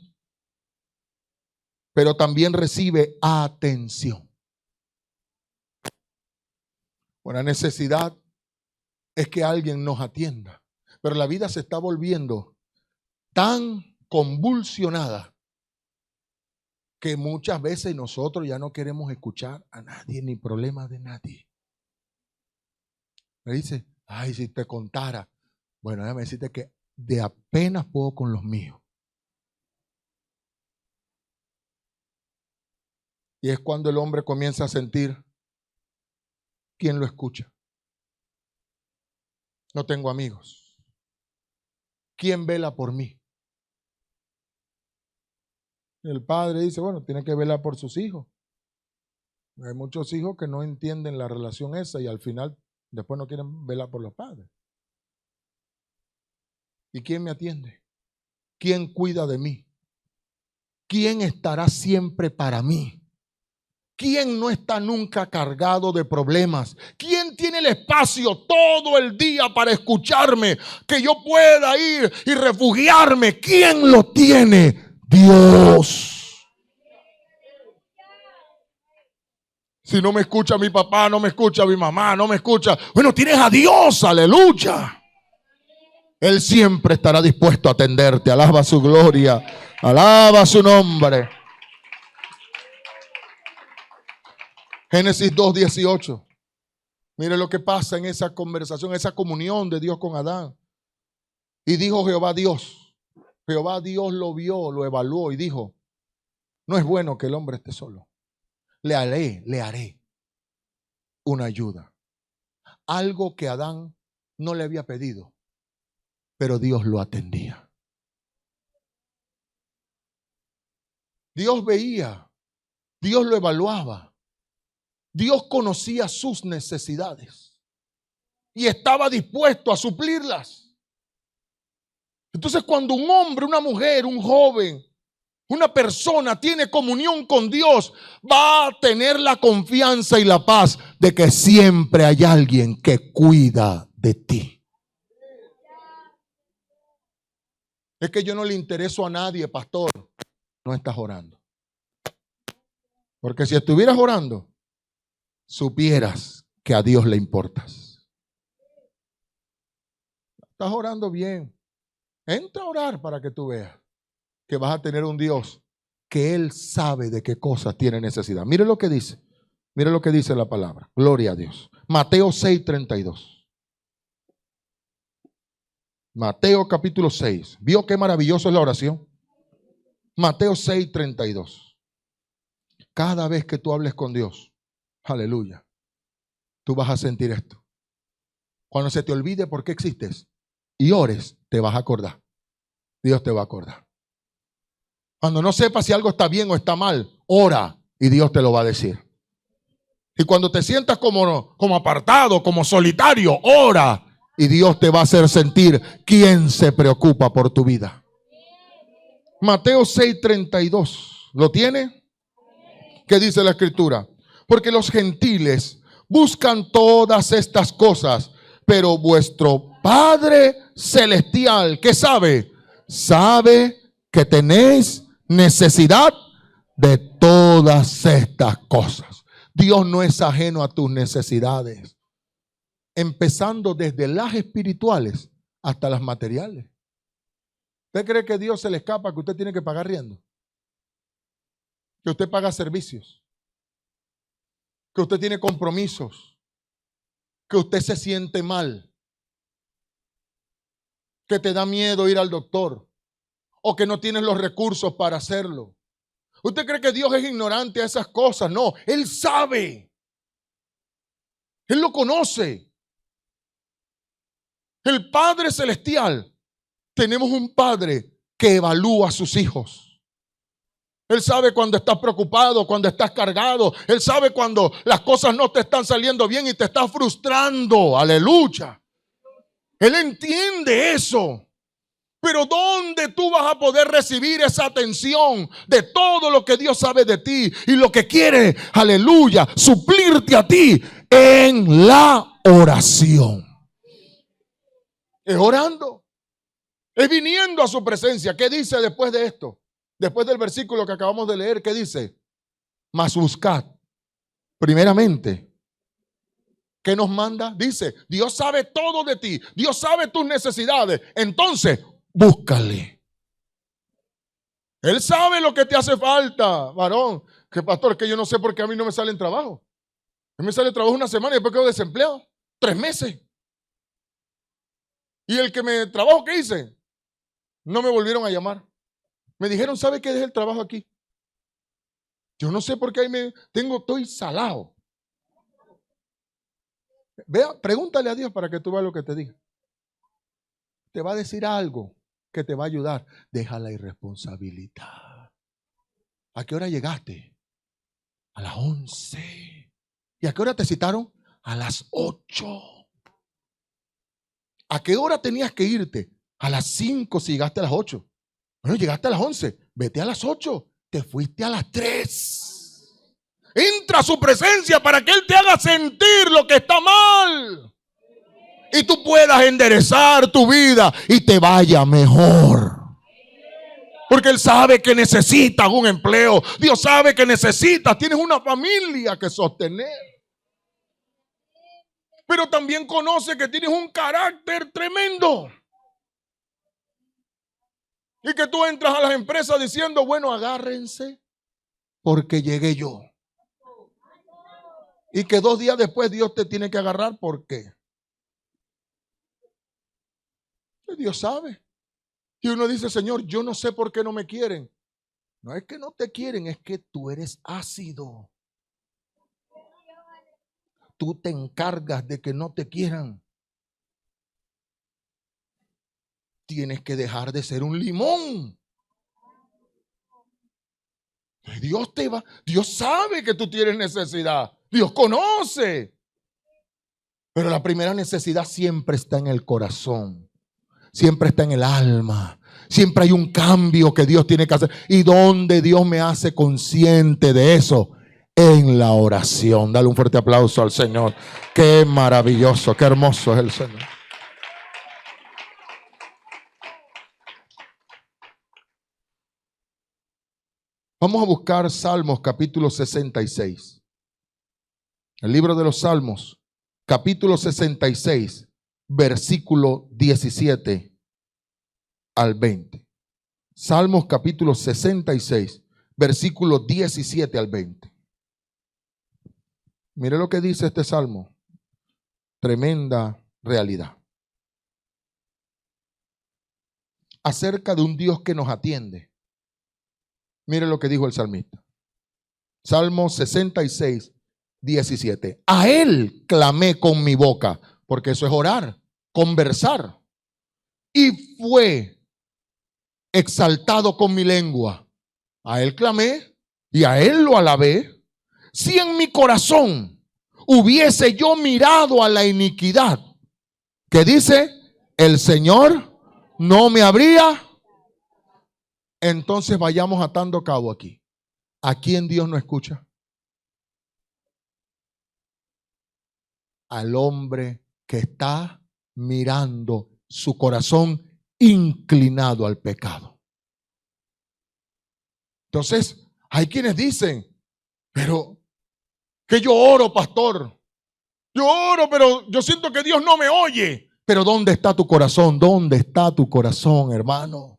pero también recibe atención. Una necesidad es que alguien nos atienda, pero la vida se está volviendo tan convulsionada que muchas veces nosotros ya no queremos escuchar a nadie ni problemas de nadie. Me dice, ay, si te contara. Bueno, déjame decirte que de apenas puedo con los míos. Y es cuando el hombre comienza a sentir, ¿quién lo escucha? No tengo amigos. ¿Quién vela por mí? El padre dice, bueno, tiene que velar por sus hijos. Hay muchos hijos que no entienden la relación esa y al final después no quieren velar por los padres. ¿Y quién me atiende? ¿Quién cuida de mí? ¿Quién estará siempre para mí? ¿Quién no está nunca cargado de problemas? ¿Quién tiene el espacio todo el día para escucharme? Que yo pueda ir y refugiarme. ¿Quién lo tiene? Dios. Si no me escucha mi papá, no me escucha mi mamá, no me escucha. Bueno, tienes a Dios, aleluya. Él siempre estará dispuesto a atenderte. Alaba su gloria, alaba su nombre. Génesis 2:18. Mire lo que pasa en esa conversación, esa comunión de Dios con Adán. Y dijo Jehová Dios lo vio, lo evaluó y dijo, no es bueno que el hombre esté solo. Le haré una ayuda. Algo que Adán no le había pedido, pero Dios lo atendía. Dios veía, Dios lo evaluaba. Dios conocía sus necesidades y estaba dispuesto a suplirlas. Entonces, cuando un hombre, una mujer, un joven, una persona tiene comunión con Dios, va a tener la confianza y la paz de que siempre hay alguien que cuida de ti. Es que yo no le intereso a nadie, pastor. No estás orando. Porque si estuvieras orando, supieras que a Dios le importas. Estás orando bien. Entra a orar para que tú veas que vas a tener un Dios que Él sabe de qué cosas tiene necesidad. Mire lo que dice. Mire lo que dice la palabra. Gloria a Dios. Mateo 6:32. Mateo capítulo 6. ¿Vio qué maravilloso es la oración? Mateo 6:32. Cada vez que tú hables con Dios, aleluya, tú vas a sentir esto. Cuando se te olvide por qué existes y ores, te vas a acordar. Dios te va a acordar. Cuando no sepas si algo está bien o está mal, ora y Dios te lo va a decir. Y cuando te sientas como apartado, como solitario, ora y Dios te va a hacer sentir quién se preocupa por tu vida. Mateo 6:32. ¿Lo tiene? ¿Qué dice la escritura? Porque los gentiles buscan todas estas cosas, pero vuestro Padre celestial, ¿qué sabe? Sabe que tenéis necesidad de todas estas cosas. Dios no es ajeno a tus necesidades, empezando desde las espirituales hasta las materiales. ¿Usted cree que Dios se le escapa que usted tiene que pagar riendo? Que usted paga servicios, que usted tiene compromisos, que usted se siente mal, que te da miedo ir al doctor o que no tienes los recursos para hacerlo. ¿Usted cree que Dios es ignorante a esas cosas? No, Él sabe. Él lo conoce. El Padre Celestial, tenemos un Padre que evalúa a sus hijos. Él sabe cuando estás preocupado, cuando estás cargado. Él sabe cuando las cosas no te están saliendo bien y te estás frustrando. Aleluya. Él entiende eso. Pero ¿dónde tú vas a poder recibir esa atención de todo lo que Dios sabe de ti y lo que quiere, aleluya, suplirte a ti? En la oración. Es orando. Es viniendo a su presencia. ¿Qué dice después de esto? Después del versículo que acabamos de leer, ¿qué dice? Mas buscad primeramente. ¿Qué nos manda? Dice, Dios sabe todo de ti. Dios sabe tus necesidades. Entonces, búscale. Él sabe lo que te hace falta, varón. Que pastor, que yo no sé por qué a mí no me sale en trabajo. A mí me sale trabajo una semana y después quedo desempleado. 3 meses. Y el que me trabajo, ¿qué hice? No me volvieron a llamar. Me dijeron, ¿sabe qué? Dejé el trabajo aquí. Yo no sé por qué ahí estoy salado. Vea, pregúntale a Dios para que tú veas lo que te diga. Te va a decir algo que te va a ayudar. Deja la irresponsabilidad. ¿A qué hora llegaste? A las 11. ¿Y a qué hora te citaron? A las 8. ¿A qué hora tenías que irte? A las 5 si llegaste a las 8. Bueno, llegaste a las 11. Vete a las 8. Te fuiste a las 3. Entra a su presencia para que Él te haga sentir lo que está mal. Y tú puedas enderezar tu vida y te vaya mejor. Porque Él sabe que necesitas un empleo. Dios sabe que necesitas, tienes una familia que sostener. Pero también conoce que tienes un carácter tremendo. Y que tú entras a las empresas diciendo, bueno, agárrense porque llegué yo. Y que 2 días después Dios te tiene que agarrar. ¿Por qué? Dios sabe. Y uno dice, Señor, yo no sé por qué no me quieren. No es que no te quieren, es que tú eres ácido. Tú te encargas de que no te quieran. Tienes que dejar de ser un limón. Dios sabe que tú tienes necesidad. Dios conoce. Pero la primera necesidad siempre está en el corazón. Siempre está en el alma. Siempre hay un cambio que Dios tiene que hacer. ¿Y dónde Dios me hace consciente de eso? En la oración. Dale un fuerte aplauso al Señor. Qué maravilloso, qué hermoso es el Señor. Vamos a buscar Salmos capítulo 66. El libro de los Salmos, capítulo 66, versículo 17 al 20. Salmos capítulo 66, versículo 17 al 20. Mire lo que dice este salmo. Tremenda realidad. acerca de un Dios que nos atiende. Mire lo que dijo el salmista. Salmo 66, 17. A Él clamé con mi boca, porque eso es orar, conversar. Y fue exaltado con mi lengua. A Él clamé y a Él lo alabé. Si en mi corazón hubiese yo mirado a la iniquidad, que dice, el Señor no me habría. Entonces vayamos atando cabo aquí. ¿A quién Dios no escucha? Al hombre que está mirando su corazón inclinado al pecado. Entonces, hay quienes dicen, pero que yo oro, pastor. Yo oro, pero yo siento que Dios no me oye. Pero ¿dónde está tu corazón? ¿Dónde está tu corazón, hermano?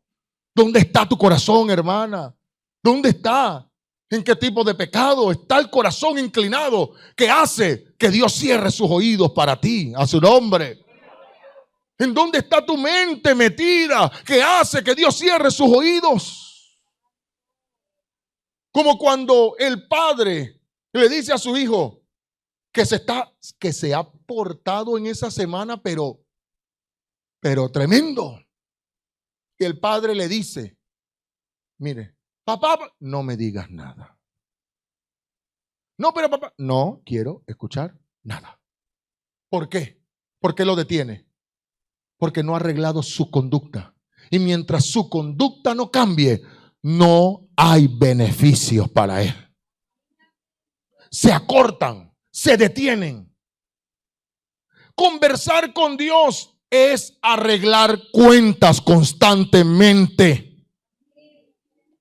¿Dónde está tu corazón, hermana? ¿Dónde está? ¿En qué tipo de pecado está el corazón inclinado que hace que Dios cierre sus oídos para ti, a su nombre? ¿En dónde está tu mente metida que hace que Dios cierre sus oídos? Como cuando el padre le dice a su hijo que se ha portado en esa semana, pero tremendo. Y el padre le dice, mire, papá, no me digas nada. No, pero papá, no quiero escuchar nada. ¿Por qué? ¿Por qué lo detiene? Porque no ha arreglado su conducta. Y mientras su conducta no cambie, no hay beneficios para él. Se acortan, se detienen. Conversar con Dios es arreglar cuentas constantemente.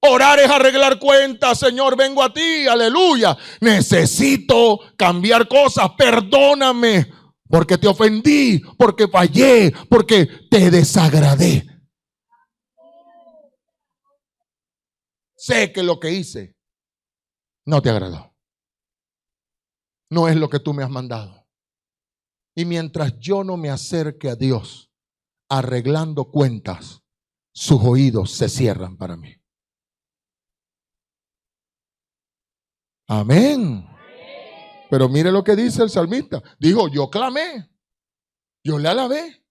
Orar es arreglar cuentas. Señor, vengo a ti, aleluya. Necesito cambiar cosas, perdóname, porque te ofendí, porque fallé, porque te desagradé. Sé que lo que hice no te agradó. No es lo que tú me has mandado. Y mientras yo no me acerque a Dios arreglando cuentas, sus oídos se cierran para mí. Amén. Pero mire lo que dice el salmista. Dijo, yo clamé, yo le alabé.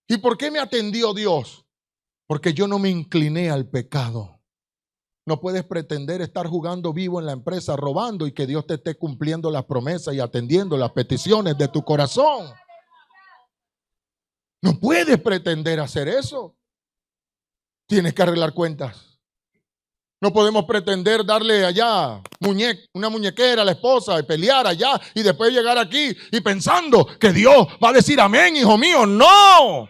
¿Y por qué me atendió Dios? Porque yo no me incliné al pecado. No puedes pretender estar jugando vivo en la empresa, robando, y que Dios te esté cumpliendo las promesas y atendiendo las peticiones de tu corazón. No puedes pretender hacer eso. Tienes que arreglar cuentas. No podemos pretender darle allá una muñequera a la esposa y pelear allá y después llegar aquí y pensando que Dios va a decir amén, hijo mío. No.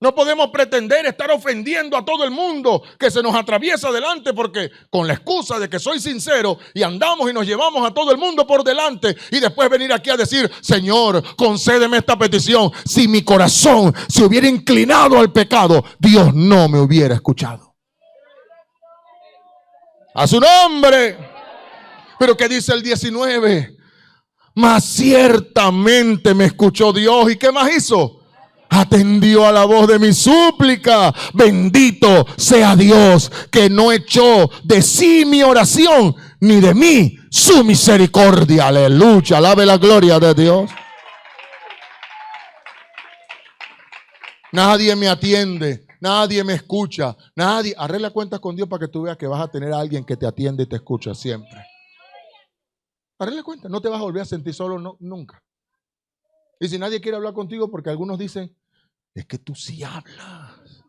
No podemos pretender estar ofendiendo a todo el mundo que se nos atraviesa delante, porque con la excusa de que soy sincero y andamos y nos llevamos a todo el mundo por delante y después venir aquí a decir, Señor, concédeme esta petición. Si mi corazón se hubiera inclinado al pecado, Dios no me hubiera escuchado. A su nombre. Pero ¿qué dice el 19? Mas ciertamente me escuchó Dios. ¿Y qué más hizo? Atendió a la voz de mi súplica. Bendito sea Dios, que no echó de sí mi oración, ni de mí su misericordia. Aleluya, alabe la gloria de Dios. Nadie me atiende, nadie me escucha, nadie. Arregla cuentas con Dios para que tú veas que vas a tener a alguien que te atiende y te escucha siempre. Arregla cuentas, no te vas a volver a sentir solo nunca. Y si nadie quiere hablar contigo, porque algunos dicen, es que tú sí hablas.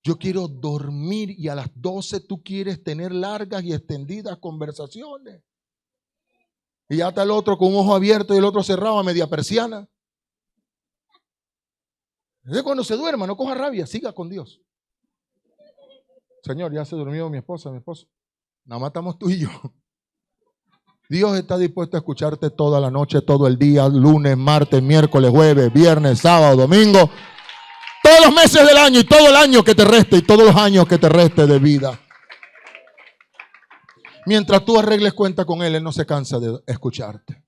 Yo quiero dormir y a las 12 tú quieres tener largas y extendidas conversaciones. Y ya está el otro con un ojo abierto y el otro cerrado a media persiana. Entonces cuando se duerma, no coja rabia, siga con Dios. Señor, ya se durmió mi esposa, mi esposo. Nada más estamos tú y yo. Dios está dispuesto a escucharte toda la noche, todo el día, lunes, martes, miércoles, jueves, viernes, sábado, domingo. Todos los meses del año y todo el año que te reste y todos los años que te reste de vida. Mientras tú arregles cuenta con Él, Él no se cansa de escucharte.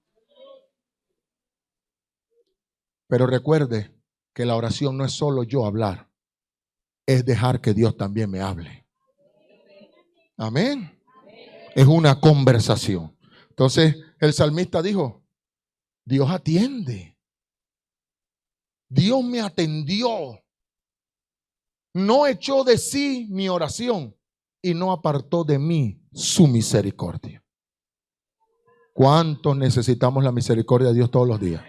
Pero recuerde que la oración no es solo yo hablar, es dejar que Dios también me hable. Amén. Es una conversación. Entonces el salmista dijo, Dios atiende. Dios me atendió. No echó de sí mi oración y no apartó de mí su misericordia. ¿Cuántos necesitamos la misericordia de Dios todos los días?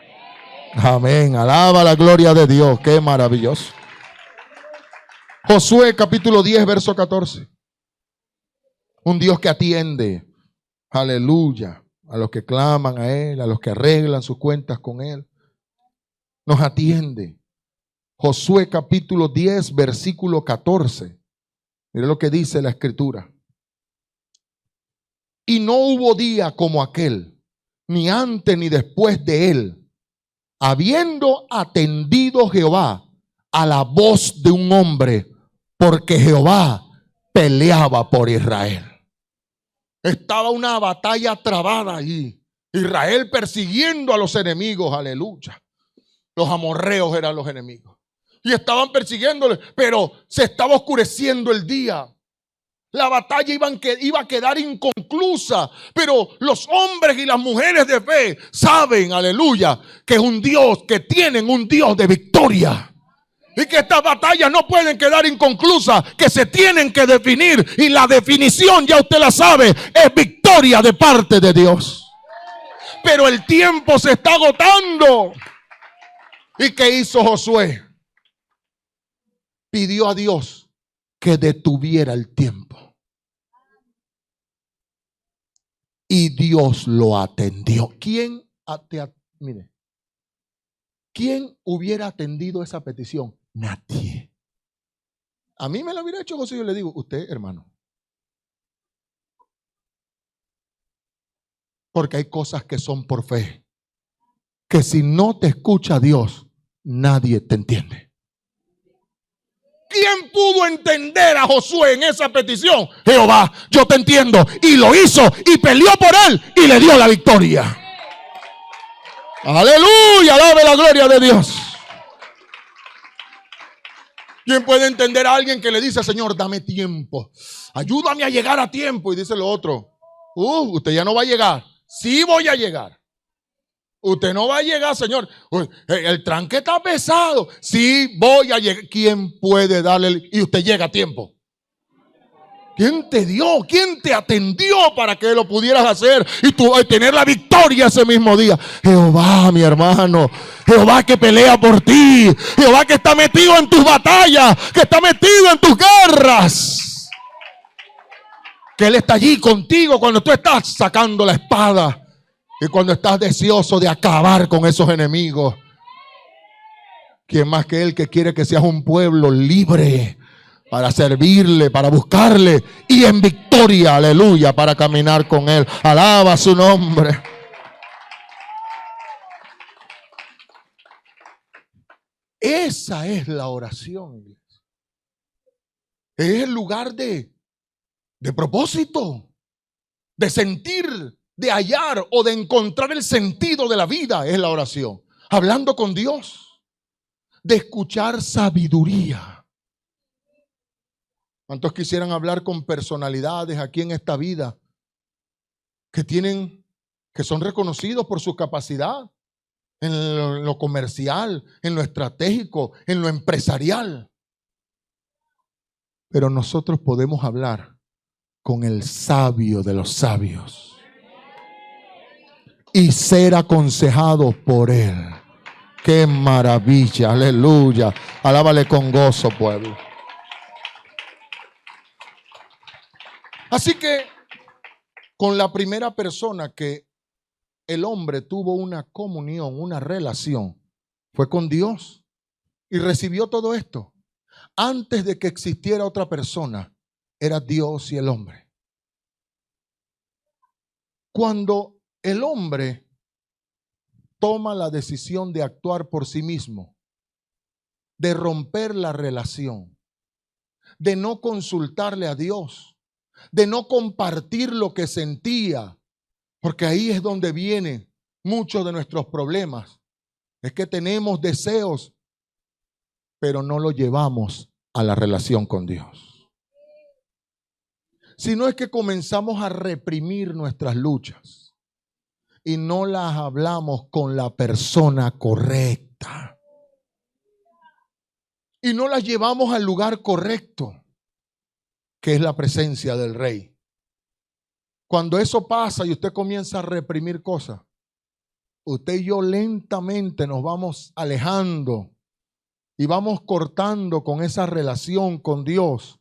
Amén. Alaba la gloria de Dios. Qué maravilloso. Josué capítulo 10, verso 14. Un Dios que atiende. Aleluya. A los que claman a Él, a los que arreglan sus cuentas con Él. Nos atiende. Josué capítulo 10, versículo 14. Mire lo que dice la escritura. Y no hubo día como aquel, ni antes ni después de él, habiendo atendido Jehová a la voz de un hombre, porque Jehová peleaba por Israel. Estaba una batalla trabada allí. Israel persiguiendo a los enemigos, aleluya. Los amorreos eran los enemigos. Y estaban persiguiéndole, pero se estaba oscureciendo el día. La batalla iba a quedar inconclusa, pero los hombres y las mujeres de fe saben, aleluya, que es un Dios, que tienen un Dios de victoria. Y que estas batallas no pueden quedar inconclusas, que se tienen que definir. Y la definición, ya usted la sabe, es victoria de parte de Dios. Pero el tiempo se está agotando. ¿Y qué hizo Josué? Pidió a Dios que detuviera el tiempo. Y Dios lo atendió. ¿Quién hubiera atendido esa petición? Nadie. A mí me lo hubiera hecho José. Yo le digo, usted, hermano. Porque hay cosas que son por fe. Que si no te escucha Dios, nadie te entiende. ¿Quién pudo entender a Josué en esa petición? Jehová, yo te entiendo. Y lo hizo y peleó por él y le dio la victoria. Aleluya, alabe la gloria de Dios. ¿Quién puede entender a alguien que le dice, Señor, dame tiempo, ayúdame a llegar a tiempo? Y dice lo otro, usted ya no va a llegar. Sí voy a llegar. Usted no va a llegar, Señor. El tranque está pesado. Sí voy a llegar. ¿Quién puede darle? Y usted llega a tiempo. ¿Quién te dio? ¿Quién te atendió para que lo pudieras hacer y tú tener la victoria ese mismo día? Jehová, mi hermano. Jehová que pelea por ti. Jehová que está metido en tus batallas, que está metido en tus guerras. Que Él está allí contigo cuando tú estás sacando la espada y cuando estás deseoso de acabar con esos enemigos. ¿Quién más que Él que quiere que seas un pueblo libre para servirle, para buscarle y en victoria, aleluya, para caminar con Él? Alaba su nombre. Esa es la oración. Es el lugar de propósito, de sentir, de hallar o de encontrar el sentido de la vida. Es la oración. Hablando con Dios, de escuchar sabiduría. ¿Cuántos quisieran hablar con personalidades aquí en esta vida que son reconocidos por su capacidad en lo comercial, en lo estratégico, en lo empresarial? Pero nosotros podemos hablar con el sabio de los sabios y ser aconsejados por Él. ¡Qué maravilla! Aleluya. Alábale con gozo, pueblo. Así que con la primera persona que el hombre tuvo una comunión, una relación, fue con Dios y recibió todo esto. Antes de que existiera otra persona, era Dios y el hombre. Cuando el hombre toma la decisión de actuar por sí mismo, de romper la relación, de no consultarle a Dios, de no compartir lo que sentía, porque ahí es donde vienen muchos de nuestros problemas. Es que tenemos deseos, pero no los llevamos a la relación con Dios. Sino es que comenzamos a reprimir nuestras luchas y no las hablamos con la persona correcta. Y no las llevamos al lugar correcto, que es la presencia del Rey. Cuando eso pasa y usted comienza a reprimir cosas, usted y yo lentamente nos vamos alejando y vamos cortando con esa relación con Dios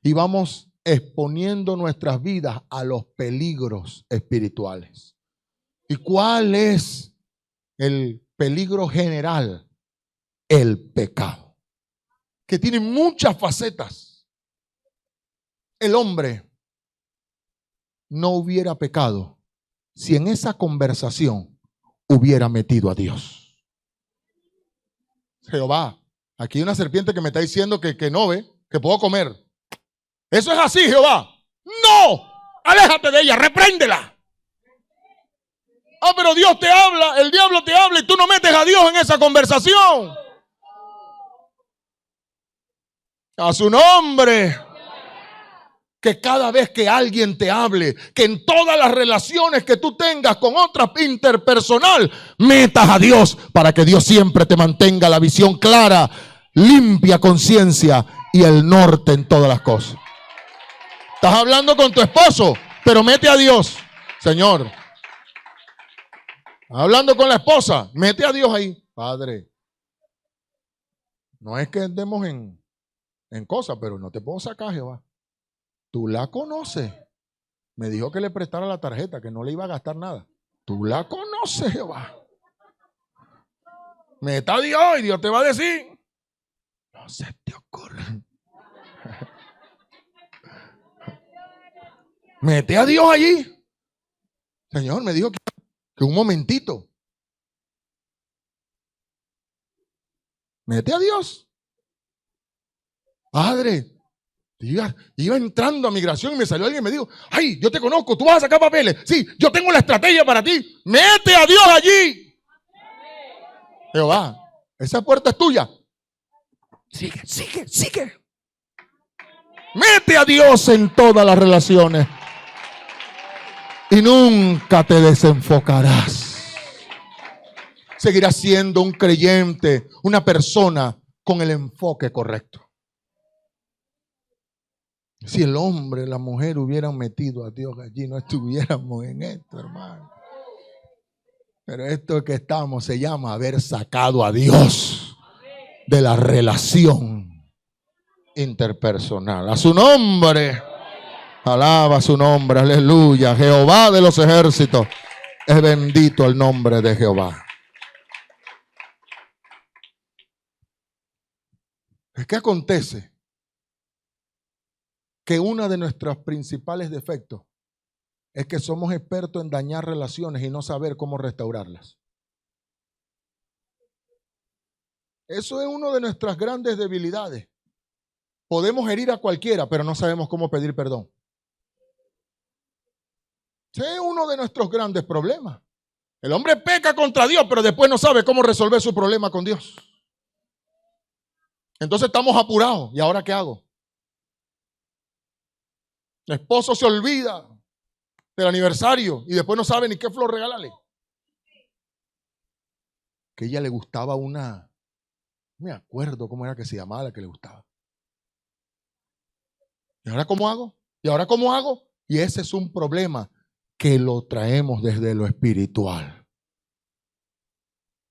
y vamos exponiendo nuestras vidas a los peligros espirituales. ¿Y cuál es el peligro general? El pecado, que tiene muchas facetas. El hombre no hubiera pecado si en esa conversación hubiera metido a Dios. Jehová, aquí hay una serpiente que me está diciendo que no ve, que puedo comer. Eso es así, Jehová. No, aléjate de ella, repréndela. Ah, pero Dios te habla, el diablo te habla y tú no metes a Dios en esa conversación. A su nombre. Que cada vez que alguien te hable, que en todas las relaciones que tú tengas con otras interpersonal, metas a Dios para que Dios siempre te mantenga la visión clara, limpia conciencia y el norte en todas las cosas. Estás hablando con tu esposo, pero mete a Dios, Señor. Hablando con la esposa, mete a Dios ahí. Padre, no es que andemos en cosas, pero no te puedo sacar, Jehová. Tú la conoces. Me dijo que le prestara la tarjeta, que no le iba a gastar nada. Tú la conoces, Jehová. Meta a Dios y Dios te va a decir. No se te ocurra. Mete a Dios allí. Señor, me dijo que un momentito. Mete a Dios. Padre, iba entrando a migración y me salió alguien y me dijo, ay, yo te conozco, tú vas a sacar papeles. Sí, yo tengo la estrategia para ti. Mete a Dios allí. Jehová, esa puerta es tuya. Sigue. Mete a Dios en todas las relaciones y nunca te desenfocarás. Seguirás siendo un creyente, una persona con el enfoque correcto. Si el hombre, la mujer hubieran metido a Dios allí, no estuviéramos en esto, hermano. Pero esto que estamos se llama haber sacado a Dios de la relación interpersonal. A su nombre, alaba su nombre, aleluya. Jehová de los ejércitos, es bendito el nombre de Jehová. ¿Qué acontece? Que uno de nuestros principales defectos es que somos expertos en dañar relaciones y no saber cómo restaurarlas. Eso es una de nuestras grandes debilidades. Podemos herir a cualquiera, pero no sabemos cómo pedir perdón. Ese es uno de nuestros grandes problemas. El hombre peca contra Dios, pero después no sabe cómo resolver su problema con Dios. Entonces estamos apurados. ¿Y ahora qué hago? El esposo se olvida del aniversario y después no sabe ni qué flor regalarle. Que ella le gustaba una, no me acuerdo cómo era que se llamaba la que le gustaba. ¿Y ahora cómo hago? ¿Y ahora cómo hago? Y ese es un problema que lo traemos desde lo espiritual.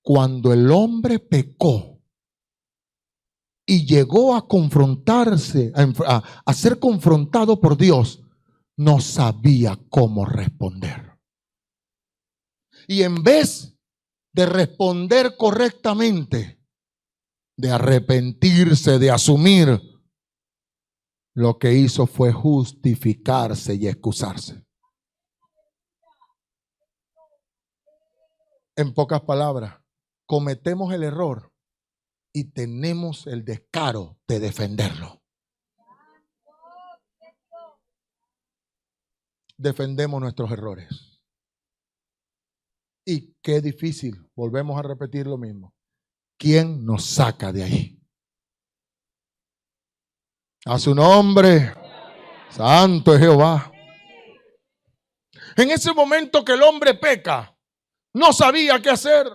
Cuando el hombre pecó y llegó a confrontarse, a ser confrontado por Dios, no sabía cómo responder. Y en vez de responder correctamente, de arrepentirse, de asumir, lo que hizo fue justificarse y excusarse. En pocas palabras, cometemos el error y tenemos el descaro de defenderlo. Defendemos nuestros errores. Y qué difícil, volvemos a repetir lo mismo. ¿Quién nos saca de ahí? A su nombre, santo es Jehová. En ese momento que el hombre peca, no sabía qué hacer.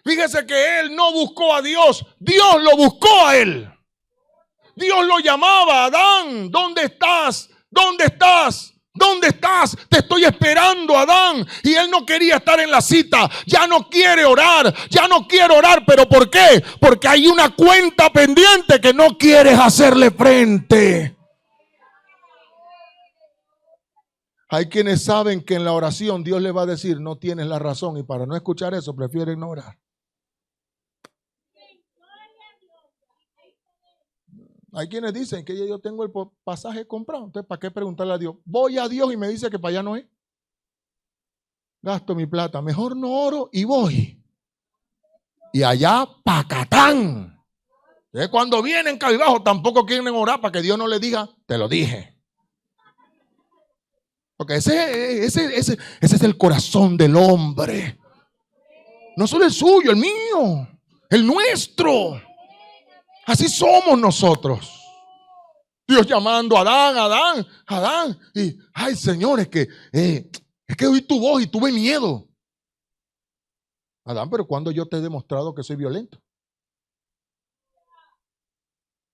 Fíjese que él no buscó a Dios, Dios lo buscó a él. Dios lo llamaba: Adán, ¿dónde estás? ¿Dónde estás? ¿Dónde estás? Te estoy esperando, Adán. Y él no quería estar en la cita. Ya no quiere orar. Ya no quiere orar. ¿Pero por qué? Porque hay una cuenta pendiente que no quieres hacerle frente. Hay quienes saben que en la oración Dios le va a decir: no tienes la razón. Y para no escuchar eso, prefieren no orar. Hay quienes dicen que yo tengo el pasaje comprado. Entonces, ¿para qué preguntarle a Dios? Voy a Dios y me dice que para allá no es. Gasto mi plata. Mejor no oro y voy. Y allá, pacatán. Entonces, cuando vienen cabizbajos, tampoco quieren orar para que Dios no les diga: te lo dije. Porque ese es el corazón del hombre. No solo el suyo, el mío, el nuestro. Así somos nosotros. Dios llamando a Adán, Adán, Adán. Y, ay, Señor, es que oí tu voz y tuve miedo. Adán, pero ¿cuándo yo te he demostrado que soy violento?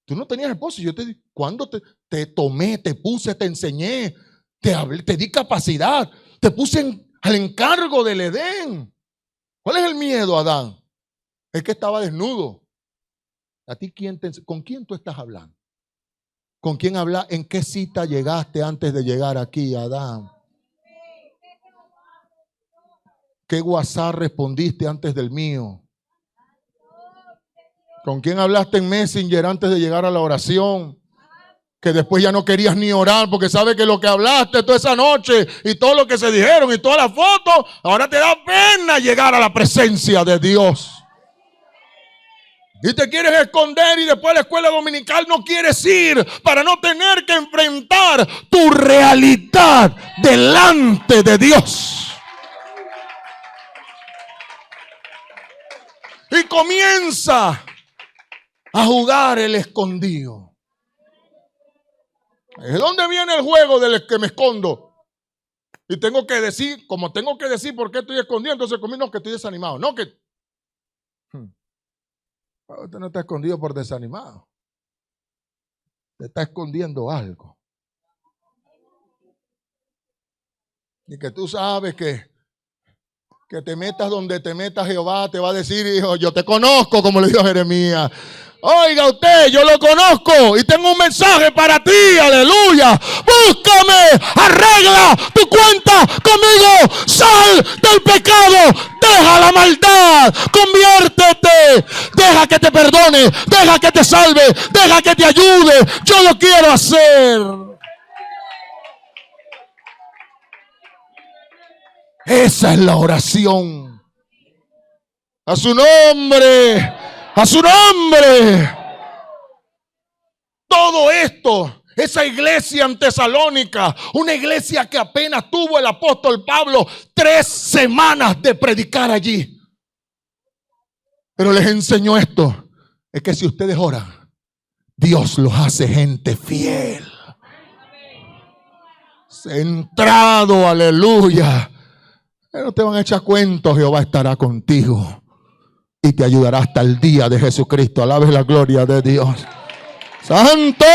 Tú no tenías esposo. Yo te di, ¿cuándo te tomé, te puse, te enseñé, te hablé, te di capacidad, te puse al encargo del Edén? ¿Cuál es el miedo, Adán? Es que estaba desnudo. ¿A ti con quién tú estás hablando? ¿Con quién hablas? ¿En qué cita llegaste antes de llegar aquí, Adán? ¿Qué WhatsApp respondiste antes del mío? ¿Con quién hablaste en Messenger antes de llegar a la oración? Que después ya no querías ni orar porque sabes que lo que hablaste toda esa noche y todo lo que se dijeron y todas las fotos, ahora te da pena llegar a la presencia de Dios. Y te quieres esconder y después a la escuela dominical no quieres ir para no tener que enfrentar tu realidad delante de Dios. Y comienza a jugar el escondido. ¿De dónde viene el juego del que me escondo? Y tengo que decir, como tengo que decir por qué estoy escondido, entonces conmigo no, que estoy desanimado. No, que usted no está escondido por desanimado. Te está escondiendo algo. Y que tú sabes que te metas donde te metas, Jehová te va a decir: hijo, yo te conozco, como le dijo Jeremías. Oiga usted, yo lo conozco y tengo un mensaje para ti, aleluya. Búscame, arregla tu cuenta conmigo, sal del pecado, deja la maldad, conviértete, deja que te perdone, deja que te salve, deja que te ayude. Yo lo quiero hacer. Esa es la oración. A su nombre, a su nombre. Todo esto, esa iglesia en Tesalónica, una iglesia que apenas tuvo el apóstol Pablo 3 semanas de predicar allí. Pero les enseñó esto: es que si ustedes oran, Dios los hace gente fiel, centrado, aleluya. No te van a echar cuentos, Jehová estará contigo y te ayudará hasta el día de Jesucristo. Alabe la gloria de Dios. ¡Santo!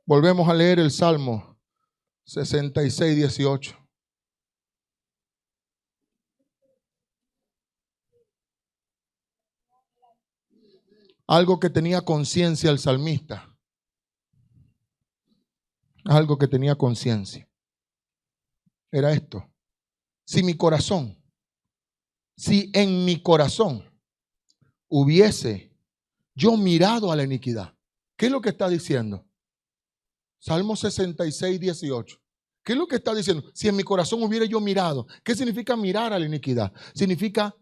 Volvemos a leer el Salmo 66, 18. Algo que tenía conciencia el salmista. Algo que tenía conciencia. Era esto: si en mi corazón hubiese yo mirado a la iniquidad. ¿Qué es lo que está diciendo? Salmo 66, 18. ¿Qué es lo que está diciendo? Si en mi corazón hubiera yo mirado. ¿Qué significa mirar a la iniquidad? Significa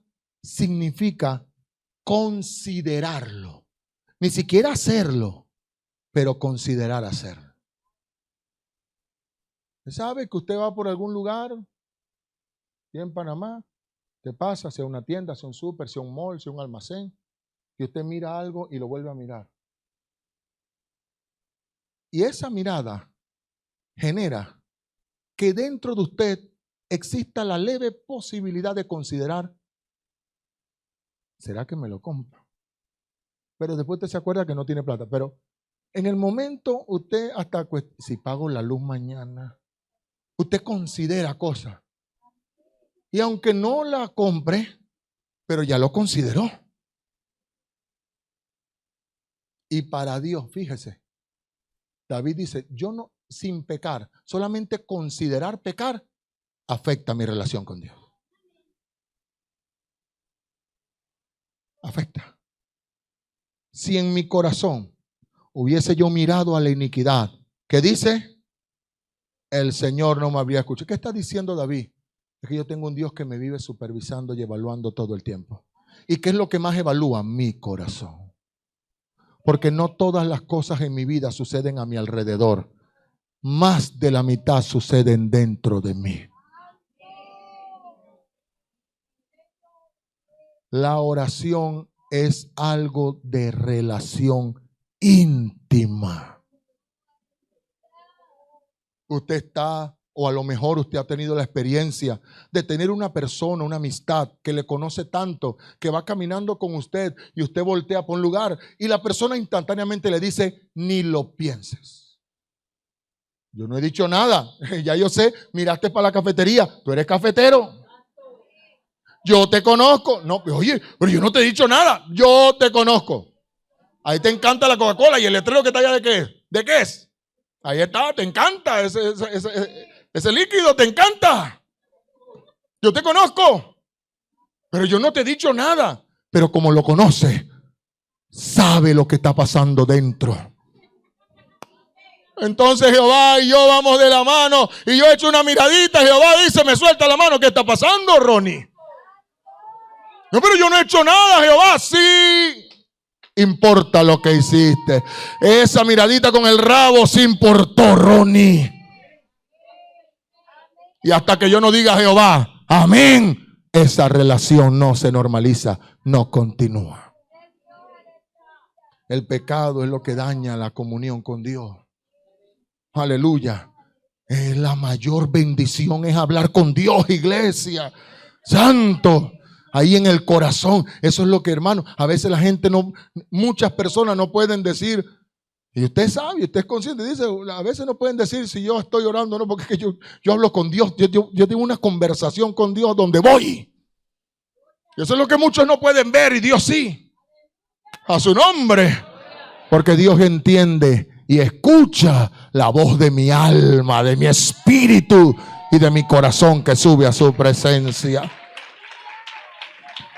considerarlo. Ni siquiera hacerlo. pero considerar hacerlo. ¿Sabe que usted va por algún lugar y en Panamá te pasa, sea una tienda, sea un súper, sea un mall, sea un almacén, y usted mira algo y lo vuelve a mirar? Y esa mirada genera que dentro de usted exista la leve posibilidad de considerar, ¿será que me lo compro? Pero después usted se acuerda que no tiene plata. Pero en el momento usted hasta, si pago la luz mañana, usted considera cosas. Y aunque no la compre, pero ya lo consideró. Y para Dios, fíjese, David dice, yo no, sin pecar, solamente considerar pecar afecta mi relación con Dios. Afecta. Si en mi corazón hubiese yo mirado a la iniquidad, ¿qué dice? El Señor no me habría escuchado. ¿Qué está diciendo David? Es que yo tengo un Dios que me vive supervisando y evaluando todo el tiempo. ¿Y qué es lo que más evalúa? Mi corazón. Porque no todas las cosas en mi vida suceden a mi alrededor. Más de la mitad suceden dentro de mí. La oración es algo de relación íntima. Usted está, o a lo mejor usted ha tenido la experiencia de tener una persona, una amistad que le conoce tanto, que va caminando con usted y usted voltea por un lugar y la persona instantáneamente le dice, ni lo pienses. Yo no he dicho nada, ya yo sé, miraste para la cafetería, tú eres cafetero. Yo te conozco. No, oye, pero yo no te he dicho nada. Yo te conozco. Ahí te encanta la Coca-Cola y el letrero que está allá, ¿de qué es? ¿De qué es? Ahí está, te encanta ese líquido, te encanta. Yo te conozco. Pero yo no te he dicho nada. Pero como lo conoce, sabe lo que está pasando dentro. Entonces Jehová y yo vamos de la mano y yo he hecho una miradita. Jehová dice, me suelta la mano. ¿Qué está pasando, Ronnie? No, pero yo no he hecho nada, Jehová. Sí, importa lo que hiciste. Esa miradita con el rabo sí importó, Ronnie. Y hasta que yo no diga Jehová, amén, esa relación no se normaliza, no continúa. El pecado es lo que daña la comunión con Dios. Aleluya. La mayor bendición es hablar con Dios, iglesia. Santo. Ahí en el corazón. Eso es lo que, hermano, a veces la gente no, muchas personas no pueden decir, y usted sabe, usted es consciente, dice, a veces no pueden decir si yo estoy orando o no, porque es que yo hablo con Dios, yo tengo una conversación con Dios donde voy. Y eso es lo que muchos no pueden ver y Dios sí. A su nombre. Porque Dios entiende y escucha la voz de mi alma, de mi espíritu y de mi corazón que sube a su presencia.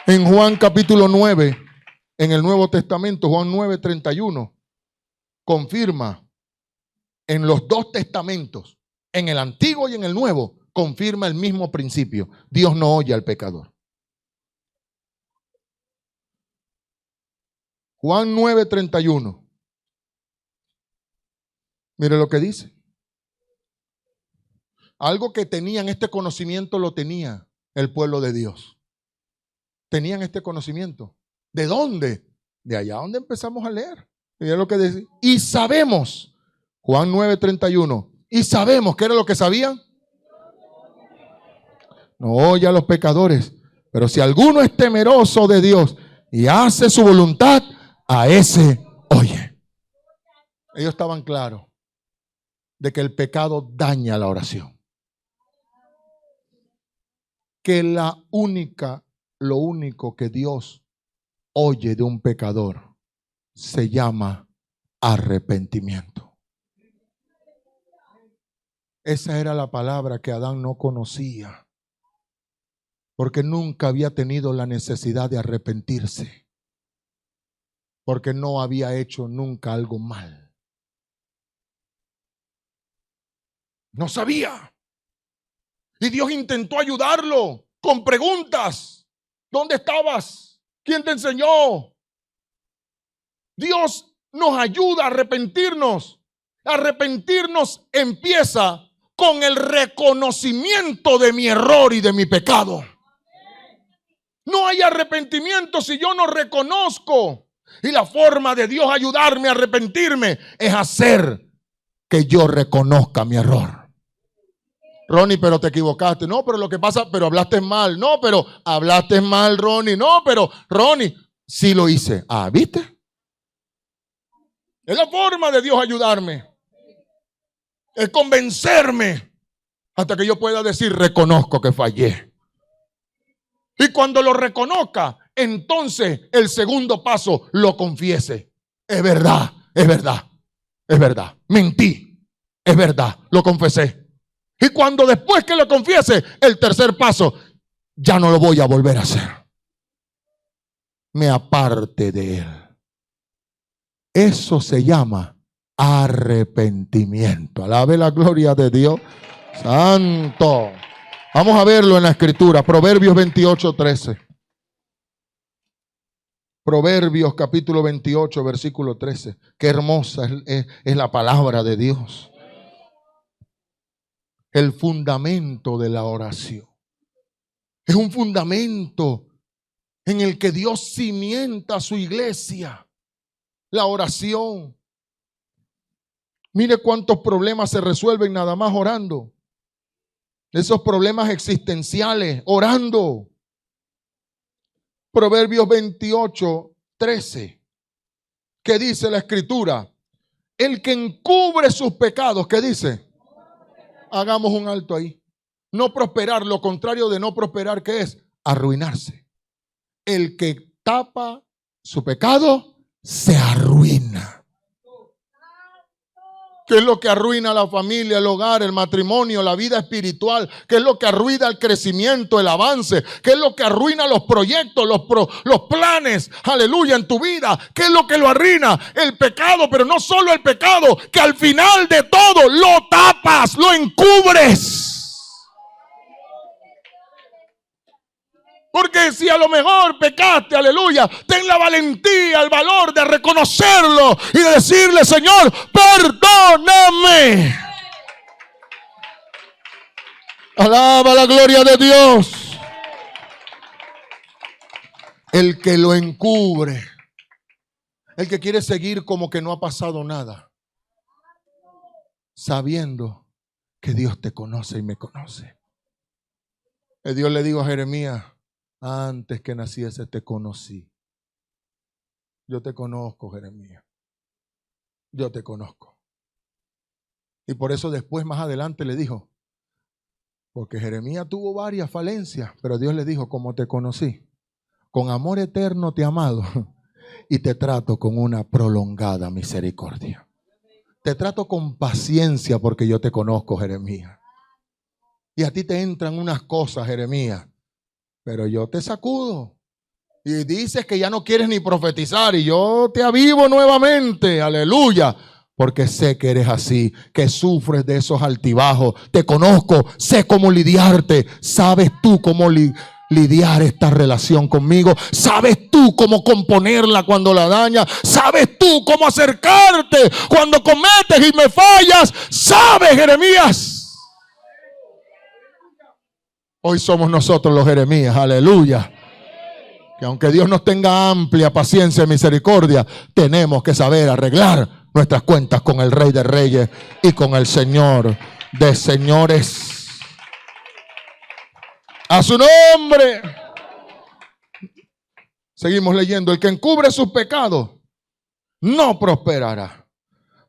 En Juan capítulo 9, en el Nuevo Testamento, Juan 9:31, confirma en los dos testamentos, en el Antiguo y en el Nuevo, confirma el mismo principio. Dios no oye al pecador. Juan 9:31. Mire lo que dice. Algo que tenían, este conocimiento lo tenía el pueblo de Dios. Tenían este conocimiento. ¿De dónde? De allá donde empezamos a leer. Mira lo que dice. Y sabemos, Juan 9:31, y sabemos, ¿qué era lo que sabían? No oye a los pecadores, pero si alguno es temeroso de Dios y hace su voluntad, a ese oye. Ellos estaban claros de que el pecado daña la oración. Que lo único que Dios oye de un pecador se llama arrepentimiento. Esa era la palabra que Adán no conocía, porque nunca había tenido la necesidad de arrepentirse, porque no había hecho nunca algo mal. No sabía. Y Dios intentó ayudarlo con preguntas. ¿Dónde estabas? ¿Quién te enseñó? Dios nos ayuda a arrepentirnos. Arrepentirnos empieza con el reconocimiento de mi error y de mi pecado. No hay arrepentimiento si yo no reconozco. Y la forma de Dios ayudarme a arrepentirme es hacer que yo reconozca mi error. Ronnie, pero te equivocaste. No, pero lo que pasa, pero hablaste mal. No, pero hablaste mal, Ronnie. No, pero Ronnie, sí lo hice. Ah, ¿viste? Es la forma de Dios ayudarme. Es convencerme hasta que yo pueda decir, reconozco que fallé. Y cuando lo reconozca, entonces el segundo paso, lo confiese. Es verdad, es verdad, es verdad. Mentí, es verdad, lo confesé. Y cuando después que lo confiese, el tercer paso, ya no lo voy a volver a hacer. Me aparte de él. Eso se llama arrepentimiento. Alabe la gloria de Dios. Santo. Vamos a verlo en la escritura. Proverbios 28:13. Proverbios capítulo 28, versículo 13. Qué hermosa es la palabra de Dios. El fundamento de la oración. Es un fundamento en el que Dios cimienta su iglesia. La oración. Mire cuántos problemas se resuelven nada más orando. Esos problemas existenciales, orando. Proverbios 28:13. ¿Qué dice la escritura? El que encubre sus pecados, ¿qué dice? Hagamos un alto ahí. No prosperar, lo contrario de no prosperar, ¿qué es? Arruinarse. El que tapa su pecado, se arruina. ¿Qué es lo que arruina la familia, el hogar, el matrimonio, la vida espiritual? ¿Qué es lo que arruina el crecimiento, el avance? ¿Qué es lo que arruina los proyectos, los planes? Aleluya, en tu vida. ¿Qué es lo que lo arruina? El pecado, pero no solo el pecado, que al final de todo lo tapas, lo encubres. Porque si a lo mejor pecaste, aleluya, ten la valentía, el valor de reconocerlo y de decirle, Señor, perdóname. Alaba la gloria de Dios. El que lo encubre, el que quiere seguir como que no ha pasado nada, sabiendo que Dios te conoce y me conoce. Dios le dijo a Jeremías, antes que naciese te conocí. Yo te conozco, Jeremías. Yo te conozco. Y por eso después, más adelante, le dijo, porque Jeremías tuvo varias falencias, pero Dios le dijo, como te conocí, con amor eterno te he amado y te trato con una prolongada misericordia. Te trato con paciencia porque yo te conozco, Jeremías. Y a ti te entran unas cosas, Jeremías, pero yo te sacudo. Y dices que ya no quieres ni profetizar y yo te avivo nuevamente, aleluya. Porque sé que eres así, que sufres de esos altibajos. Te conozco, sé cómo lidiarte. Sabes tú cómo lidiar esta relación conmigo. Sabes tú cómo componerla cuando la dañas. Sabes tú cómo acercarte cuando cometes y me fallas. Sabes, Jeremías. Hoy somos nosotros los Jeremías, aleluya. Que aunque Dios nos tenga amplia paciencia y misericordia, tenemos que saber arreglar nuestras cuentas con el Rey de Reyes y con el Señor de Señores. A su nombre. Seguimos leyendo. El que encubre sus pecados no prosperará.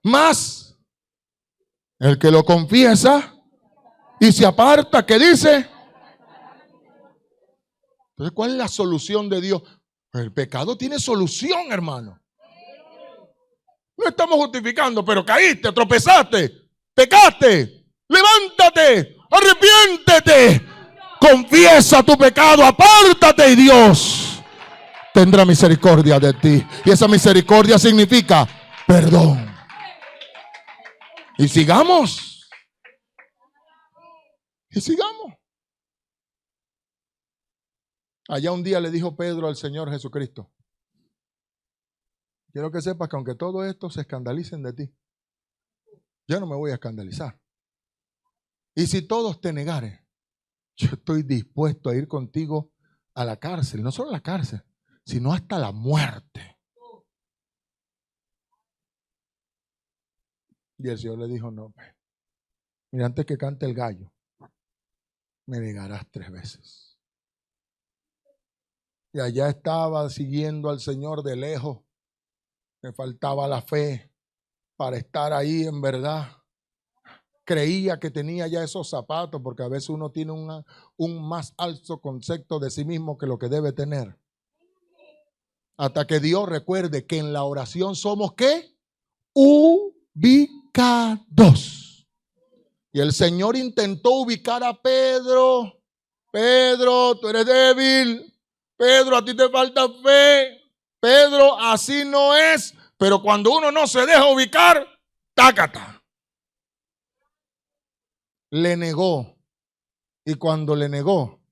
Mas el que lo confiesa y se aparta, ¿qué dice? Entonces, ¿cuál es la solución de Dios? El pecado tiene solución, hermano. No estamos justificando, pero caíste, tropezaste, pecaste, levántate, arrepiéntete, confiesa tu pecado, apártate y Dios tendrá misericordia de ti. Y esa misericordia significa perdón. Y sigamos. Y sigamos. Allá un día le dijo Pedro al Señor Jesucristo, quiero que sepas que aunque todo esto se escandalicen de ti, yo no me voy a escandalizar. Y si todos te negaren, yo estoy dispuesto a ir contigo a la cárcel, no solo a la cárcel, sino hasta la muerte. Y el Señor le dijo, no, mira, antes que cante el gallo, me negarás 3 veces. Y allá estaba siguiendo al Señor de lejos. Me faltaba la fe para estar ahí en verdad. Creía que tenía ya esos zapatos, porque a veces uno tiene un más alto concepto de sí mismo que lo que debe tener. Hasta que Dios recuerde que en la oración somos ¿qué? Ubicados. Y el Señor intentó ubicar a Pedro. Pedro, tú eres débil. Pedro, a ti te falta fe. Pedro, así no es. Pero cuando uno no se deja ubicar, tácata. Le negó. Y cuando le negó,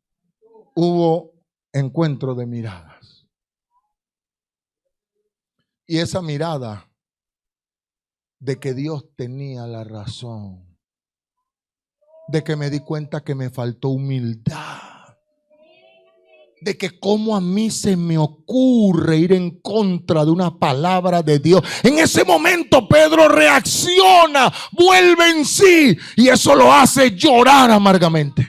hubo encuentro de miradas. Y esa mirada de que Dios tenía la razón. De que me di cuenta que me faltó humildad. De que cómo a mí se me ocurre ir en contra de una palabra de Dios. En ese momento Pedro reacciona, vuelve en sí y eso lo hace llorar amargamente.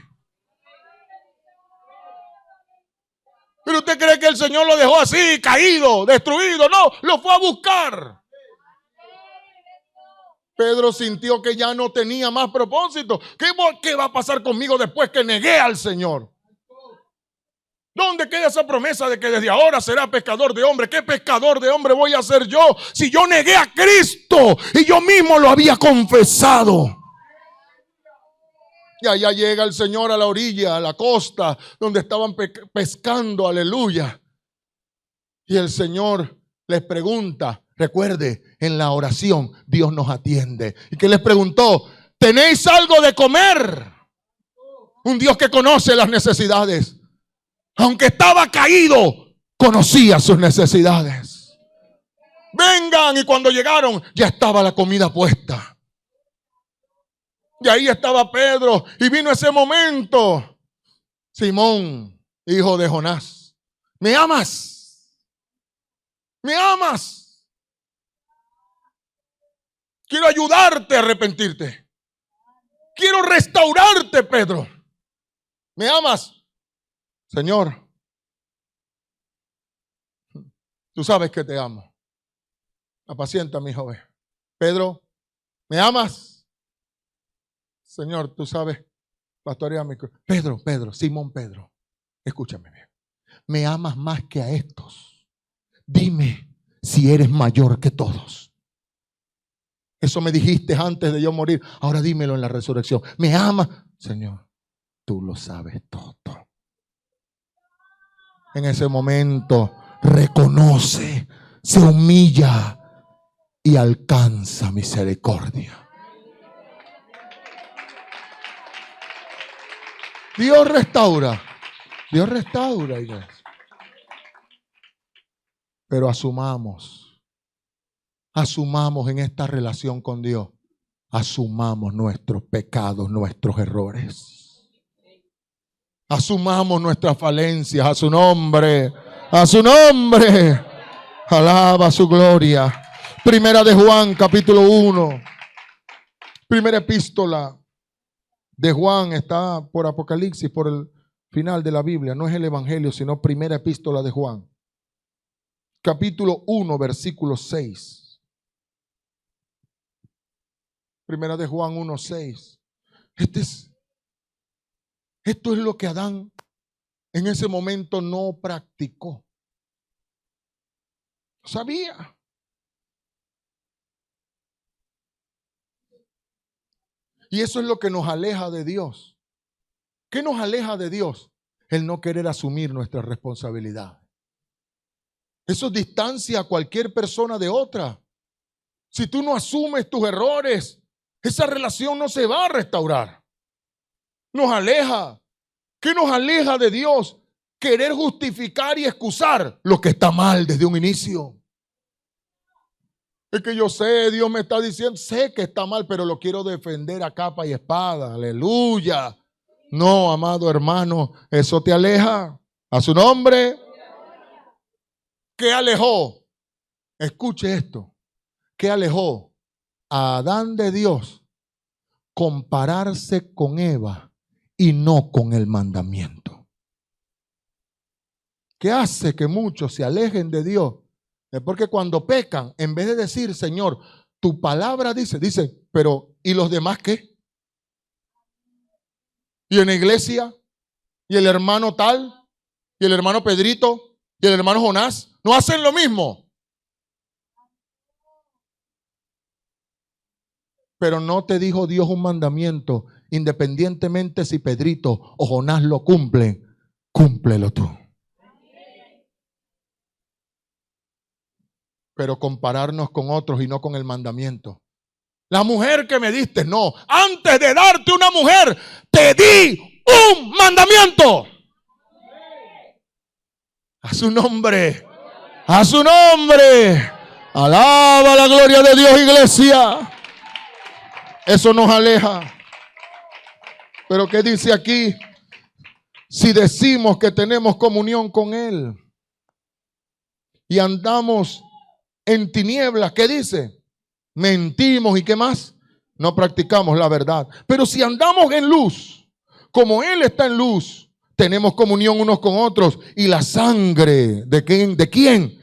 Pero usted cree que el Señor lo dejó así, caído, destruido. No, lo fue a buscar. Pedro sintió que ya no tenía más propósito. ¿Qué va a pasar conmigo después que negué al Señor? ¿Dónde queda esa promesa de que desde ahora será pescador de hombre? ¿Qué pescador de hombre voy a ser yo si yo negué a Cristo y yo mismo lo había confesado? Y allá llega el Señor a la orilla, a la costa, donde estaban pescando, aleluya. Y el Señor les pregunta, recuerde, en la oración Dios nos atiende. ¿Y qué les preguntó? ¿Tenéis algo de comer? Un Dios que conoce las necesidades. Aunque estaba caído, conocía sus necesidades. Vengan, y cuando llegaron, ya estaba la comida puesta. Y ahí estaba Pedro, y vino ese momento. Simón, hijo de Jonás, ¿me amas? ¿Me amas? Quiero ayudarte a arrepentirte. Quiero restaurarte, Pedro. ¿Me amas? Señor, tú sabes que te amo. Apacienta a mi joven. Pedro, ¿me amas? Señor, tú sabes, pastorea mi corazón. Pedro, Simón Pedro, escúchame bien. ¿Me amas más que a estos? Dime si eres mayor que todos. Eso me dijiste antes de yo morir. Ahora dímelo en la resurrección. ¿Me amas? Señor, tú lo sabes todo. En ese momento reconoce, se humilla y alcanza misericordia. Dios restaura, iglesia. Pero asumamos en esta relación con Dios, asumamos nuestros pecados, nuestros errores. Asumamos nuestras falencias a su nombre, alaba su gloria. Primera de Juan, capítulo 1, primera epístola de Juan, está por Apocalipsis, por el final de la Biblia, no es el Evangelio, sino primera epístola de Juan. Capítulo 1, versículo 6. Primera de Juan 1, 6. Esto es lo que Adán en ese momento no practicó. Sabía. Y eso es lo que nos aleja de Dios. ¿Qué nos aleja de Dios? El no querer asumir nuestra responsabilidad. Eso distancia a cualquier persona de otra. Si tú no asumes tus errores, esa relación no se va a restaurar. Nos aleja. ¿Qué nos aleja de Dios? Querer justificar y excusar lo que está mal desde un inicio. Es que yo sé, Dios me está diciendo, sé que está mal, pero lo quiero defender a capa y espada. Aleluya. No, amado hermano, eso te aleja. A su nombre. ¿Qué alejó? Escuche esto. ¿Qué alejó a Adán de Dios? Compararse con Eva y no con el mandamiento. ¿Qué hace que muchos se alejen de Dios? Es porque cuando pecan, en vez de decir, Señor, tu palabra dice, pero ¿y los demás qué? ¿Y en la iglesia? ¿Y el hermano tal? ¿Y el hermano Pedrito? ¿Y el hermano Jonás? ¿No hacen lo mismo? Pero no te dijo Dios un mandamiento, independientemente si Pedrito o Jonás lo cumplen, cúmplelo tú. Pero compararnos con otros y no con el mandamiento. La mujer que me diste, no. Antes de darte una mujer, te di un mandamiento. A su nombre. A su nombre. Alaba la gloria de Dios, iglesia. Eso nos aleja. Pero ¿qué dice aquí? Si decimos que tenemos comunión con Él y andamos en tinieblas, ¿qué dice? Mentimos y ¿qué más? No practicamos la verdad. Pero si andamos en luz, como Él está en luz, tenemos comunión unos con otros. Y la sangre ¿de quién? ¿De quién?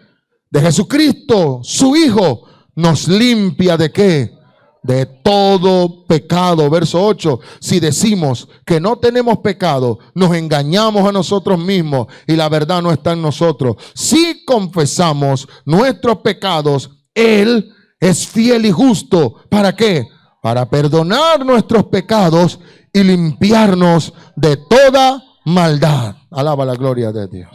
De Jesucristo, su Hijo, nos limpia ¿de qué? De todo pecado. Verso 8, si decimos que no tenemos pecado, nos engañamos a nosotros mismos y la verdad no está en nosotros. Si confesamos nuestros pecados, Él es fiel y justo. ¿Para qué? Para perdonar nuestros pecados y limpiarnos de toda maldad. Alaba la gloria de Dios.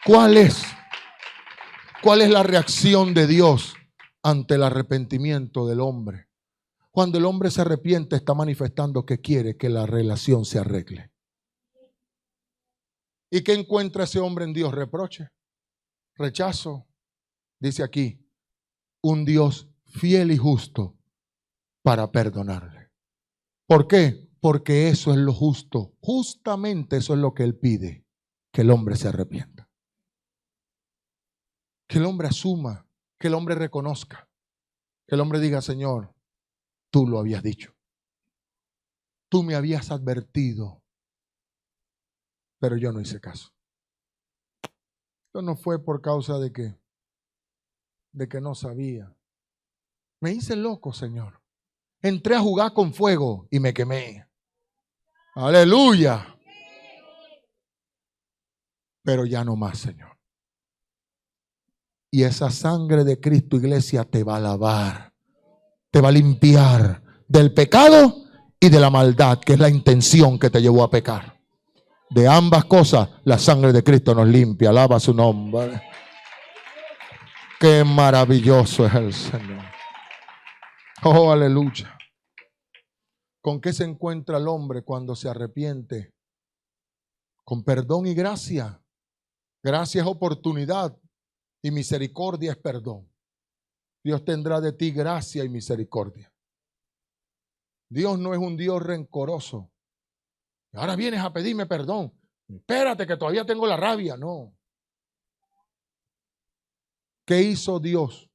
¿Cuál es la reacción de Dios ante el arrepentimiento del hombre? Cuando el hombre se arrepiente, está manifestando que quiere que la relación se arregle. ¿Y qué encuentra ese hombre en Dios? Reproche, rechazo. Dice aquí, un Dios fiel y justo para perdonarle. ¿Por qué? Porque eso es lo justo. Justamente eso es lo que Él pide, que el hombre se arrepienta. Que el hombre asuma, que el hombre reconozca, que el hombre diga, Señor, tú lo habías dicho. Tú me habías advertido, pero yo no hice caso. Esto no fue por causa de que no sabía. Me hice loco, Señor. Entré a jugar con fuego y me quemé. Aleluya. Pero ya no más, Señor. Y esa sangre de Cristo, iglesia, te va a lavar, te va a limpiar del pecado y de la maldad, que es la intención que te llevó a pecar. De ambas cosas, la sangre de Cristo nos limpia. Alaba su nombre. Qué maravilloso es el Señor. Oh, aleluya. ¿Con qué se encuentra el hombre cuando se arrepiente? Con perdón y gracia. Gracia es oportunidad y misericordia es perdón. Dios tendrá de ti gracia y misericordia. Dios no es un Dios rencoroso. Ahora vienes a pedirme perdón. Espérate que todavía tengo la rabia. No. ¿Qué hizo Dios?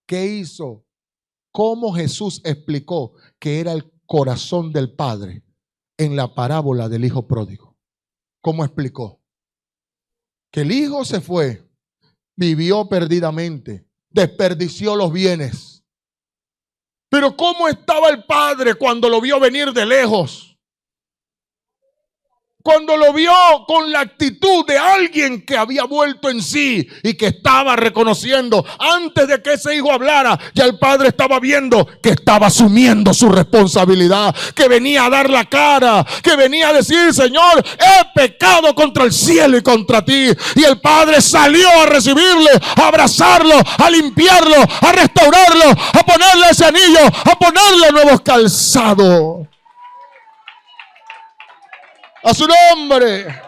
¿Qué hizo? ¿Cómo Jesús explicó que era el corazón del Padre en la parábola del hijo pródigo? ¿Cómo explicó? Que el hijo se fue, vivió perdidamente, desperdició los bienes. Pero ¿cómo estaba el padre cuando lo vio venir de lejos? Cuando lo vio con la actitud de alguien que había vuelto en sí y que estaba reconociendo, antes de que ese hijo hablara, ya el padre estaba viendo que estaba asumiendo su responsabilidad, que venía a dar la cara, que venía a decir, Señor, he pecado contra el cielo y contra ti. Y el padre salió a recibirle, a abrazarlo, a limpiarlo, a restaurarlo, a ponerle ese anillo, a ponerle nuevos calzados. A su nombre.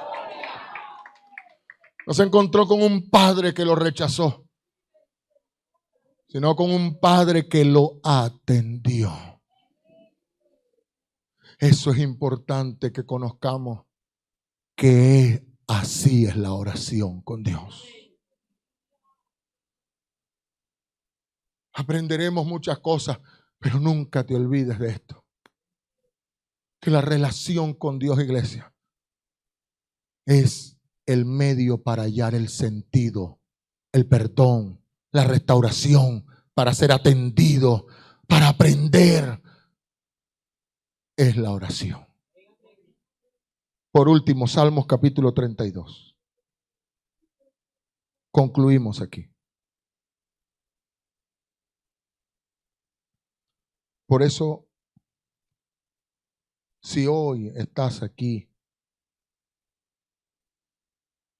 No se encontró con un padre que lo rechazó. sino con un padre que lo atendió. Eso es importante que conozcamos, que así es la oración con Dios. Aprenderemos muchas cosas, pero nunca te olvides de esto. Que la relación con Dios, iglesia, es el medio para hallar el sentido, el perdón, la restauración, para ser atendido, para aprender. Es la oración. Por último, Salmos capítulo 32. Concluimos aquí. Por eso, si hoy estás aquí,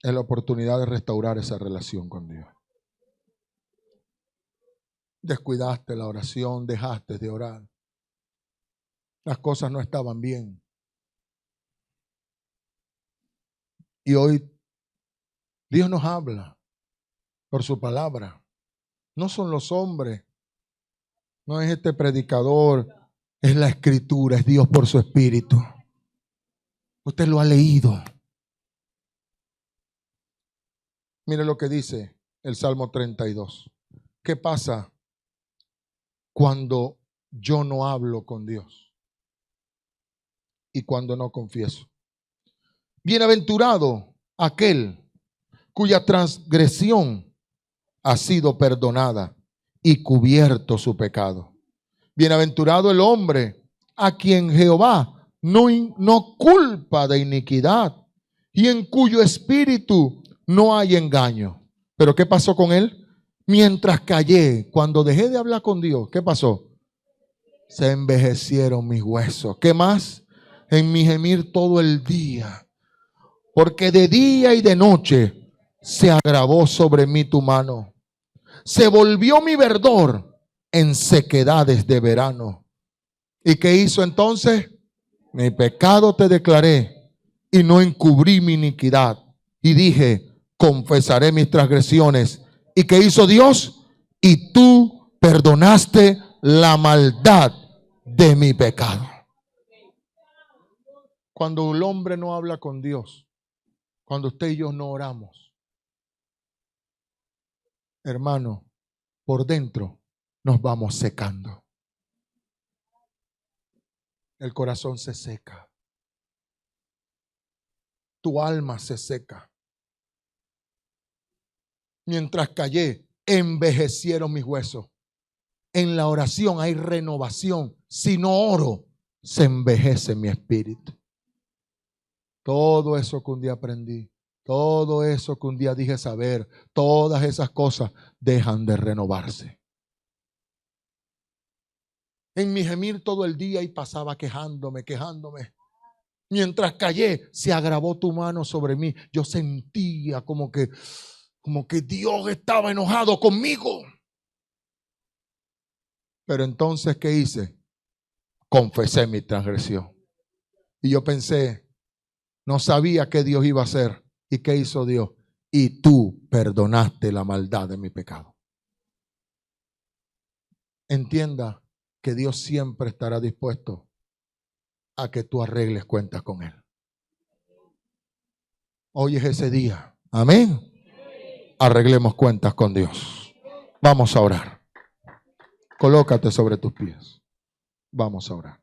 es la oportunidad de restaurar esa relación con Dios. Descuidaste la oración, dejaste de orar. Las cosas no estaban bien. Y hoy Dios nos habla por su palabra. No son los hombres, no es este predicador, es la Escritura, es Dios por su Espíritu. Usted lo ha leído. Mire lo que dice el Salmo 32. ¿Qué pasa cuando yo no hablo con Dios y cuando no confieso? Bienaventurado aquel cuya transgresión ha sido perdonada y cubierto su pecado. Bienaventurado el hombre a quien Jehová no culpa de iniquidad y en cuyo espíritu no hay engaño. ¿Pero qué pasó con él? Mientras callé, cuando dejé de hablar con Dios, ¿qué pasó? Se envejecieron mis huesos. ¿Qué más? En mi gemir todo el día. Porque de día y de noche se agravó sobre mí tu mano. Se volvió mi verdor en sequedades de verano. ¿Y qué hizo entonces? Mi pecado te declaré y no encubrí mi iniquidad. Y dije, confesaré mis transgresiones. ¿Y qué hizo Dios? Y tú perdonaste la maldad de mi pecado. Cuando el hombre no habla con Dios, cuando usted y yo no oramos, hermano, por dentro nos vamos secando. El corazón se seca. Tu alma se seca. Mientras callé, envejecieron mis huesos. En la oración hay renovación. Si no oro, se envejece mi espíritu. Todo eso que un día aprendí, todo eso que un día dije saber, todas esas cosas dejan de renovarse. En mi gemir todo el día y pasaba quejándome. Mientras callé, se agravó tu mano sobre mí. Yo sentía como que Dios estaba enojado conmigo. Pero entonces, ¿qué hice? Confesé mi transgresión. Y yo pensé, no sabía qué Dios iba a hacer. ¿Y qué hizo Dios? Y tú perdonaste la maldad de mi pecado. Entienda que Dios siempre estará dispuesto a que tú arregles cuentas con Él. Hoy es ese día. Amén. Arreglemos cuentas con Dios. Vamos a orar. Colócate sobre tus pies. Vamos a orar.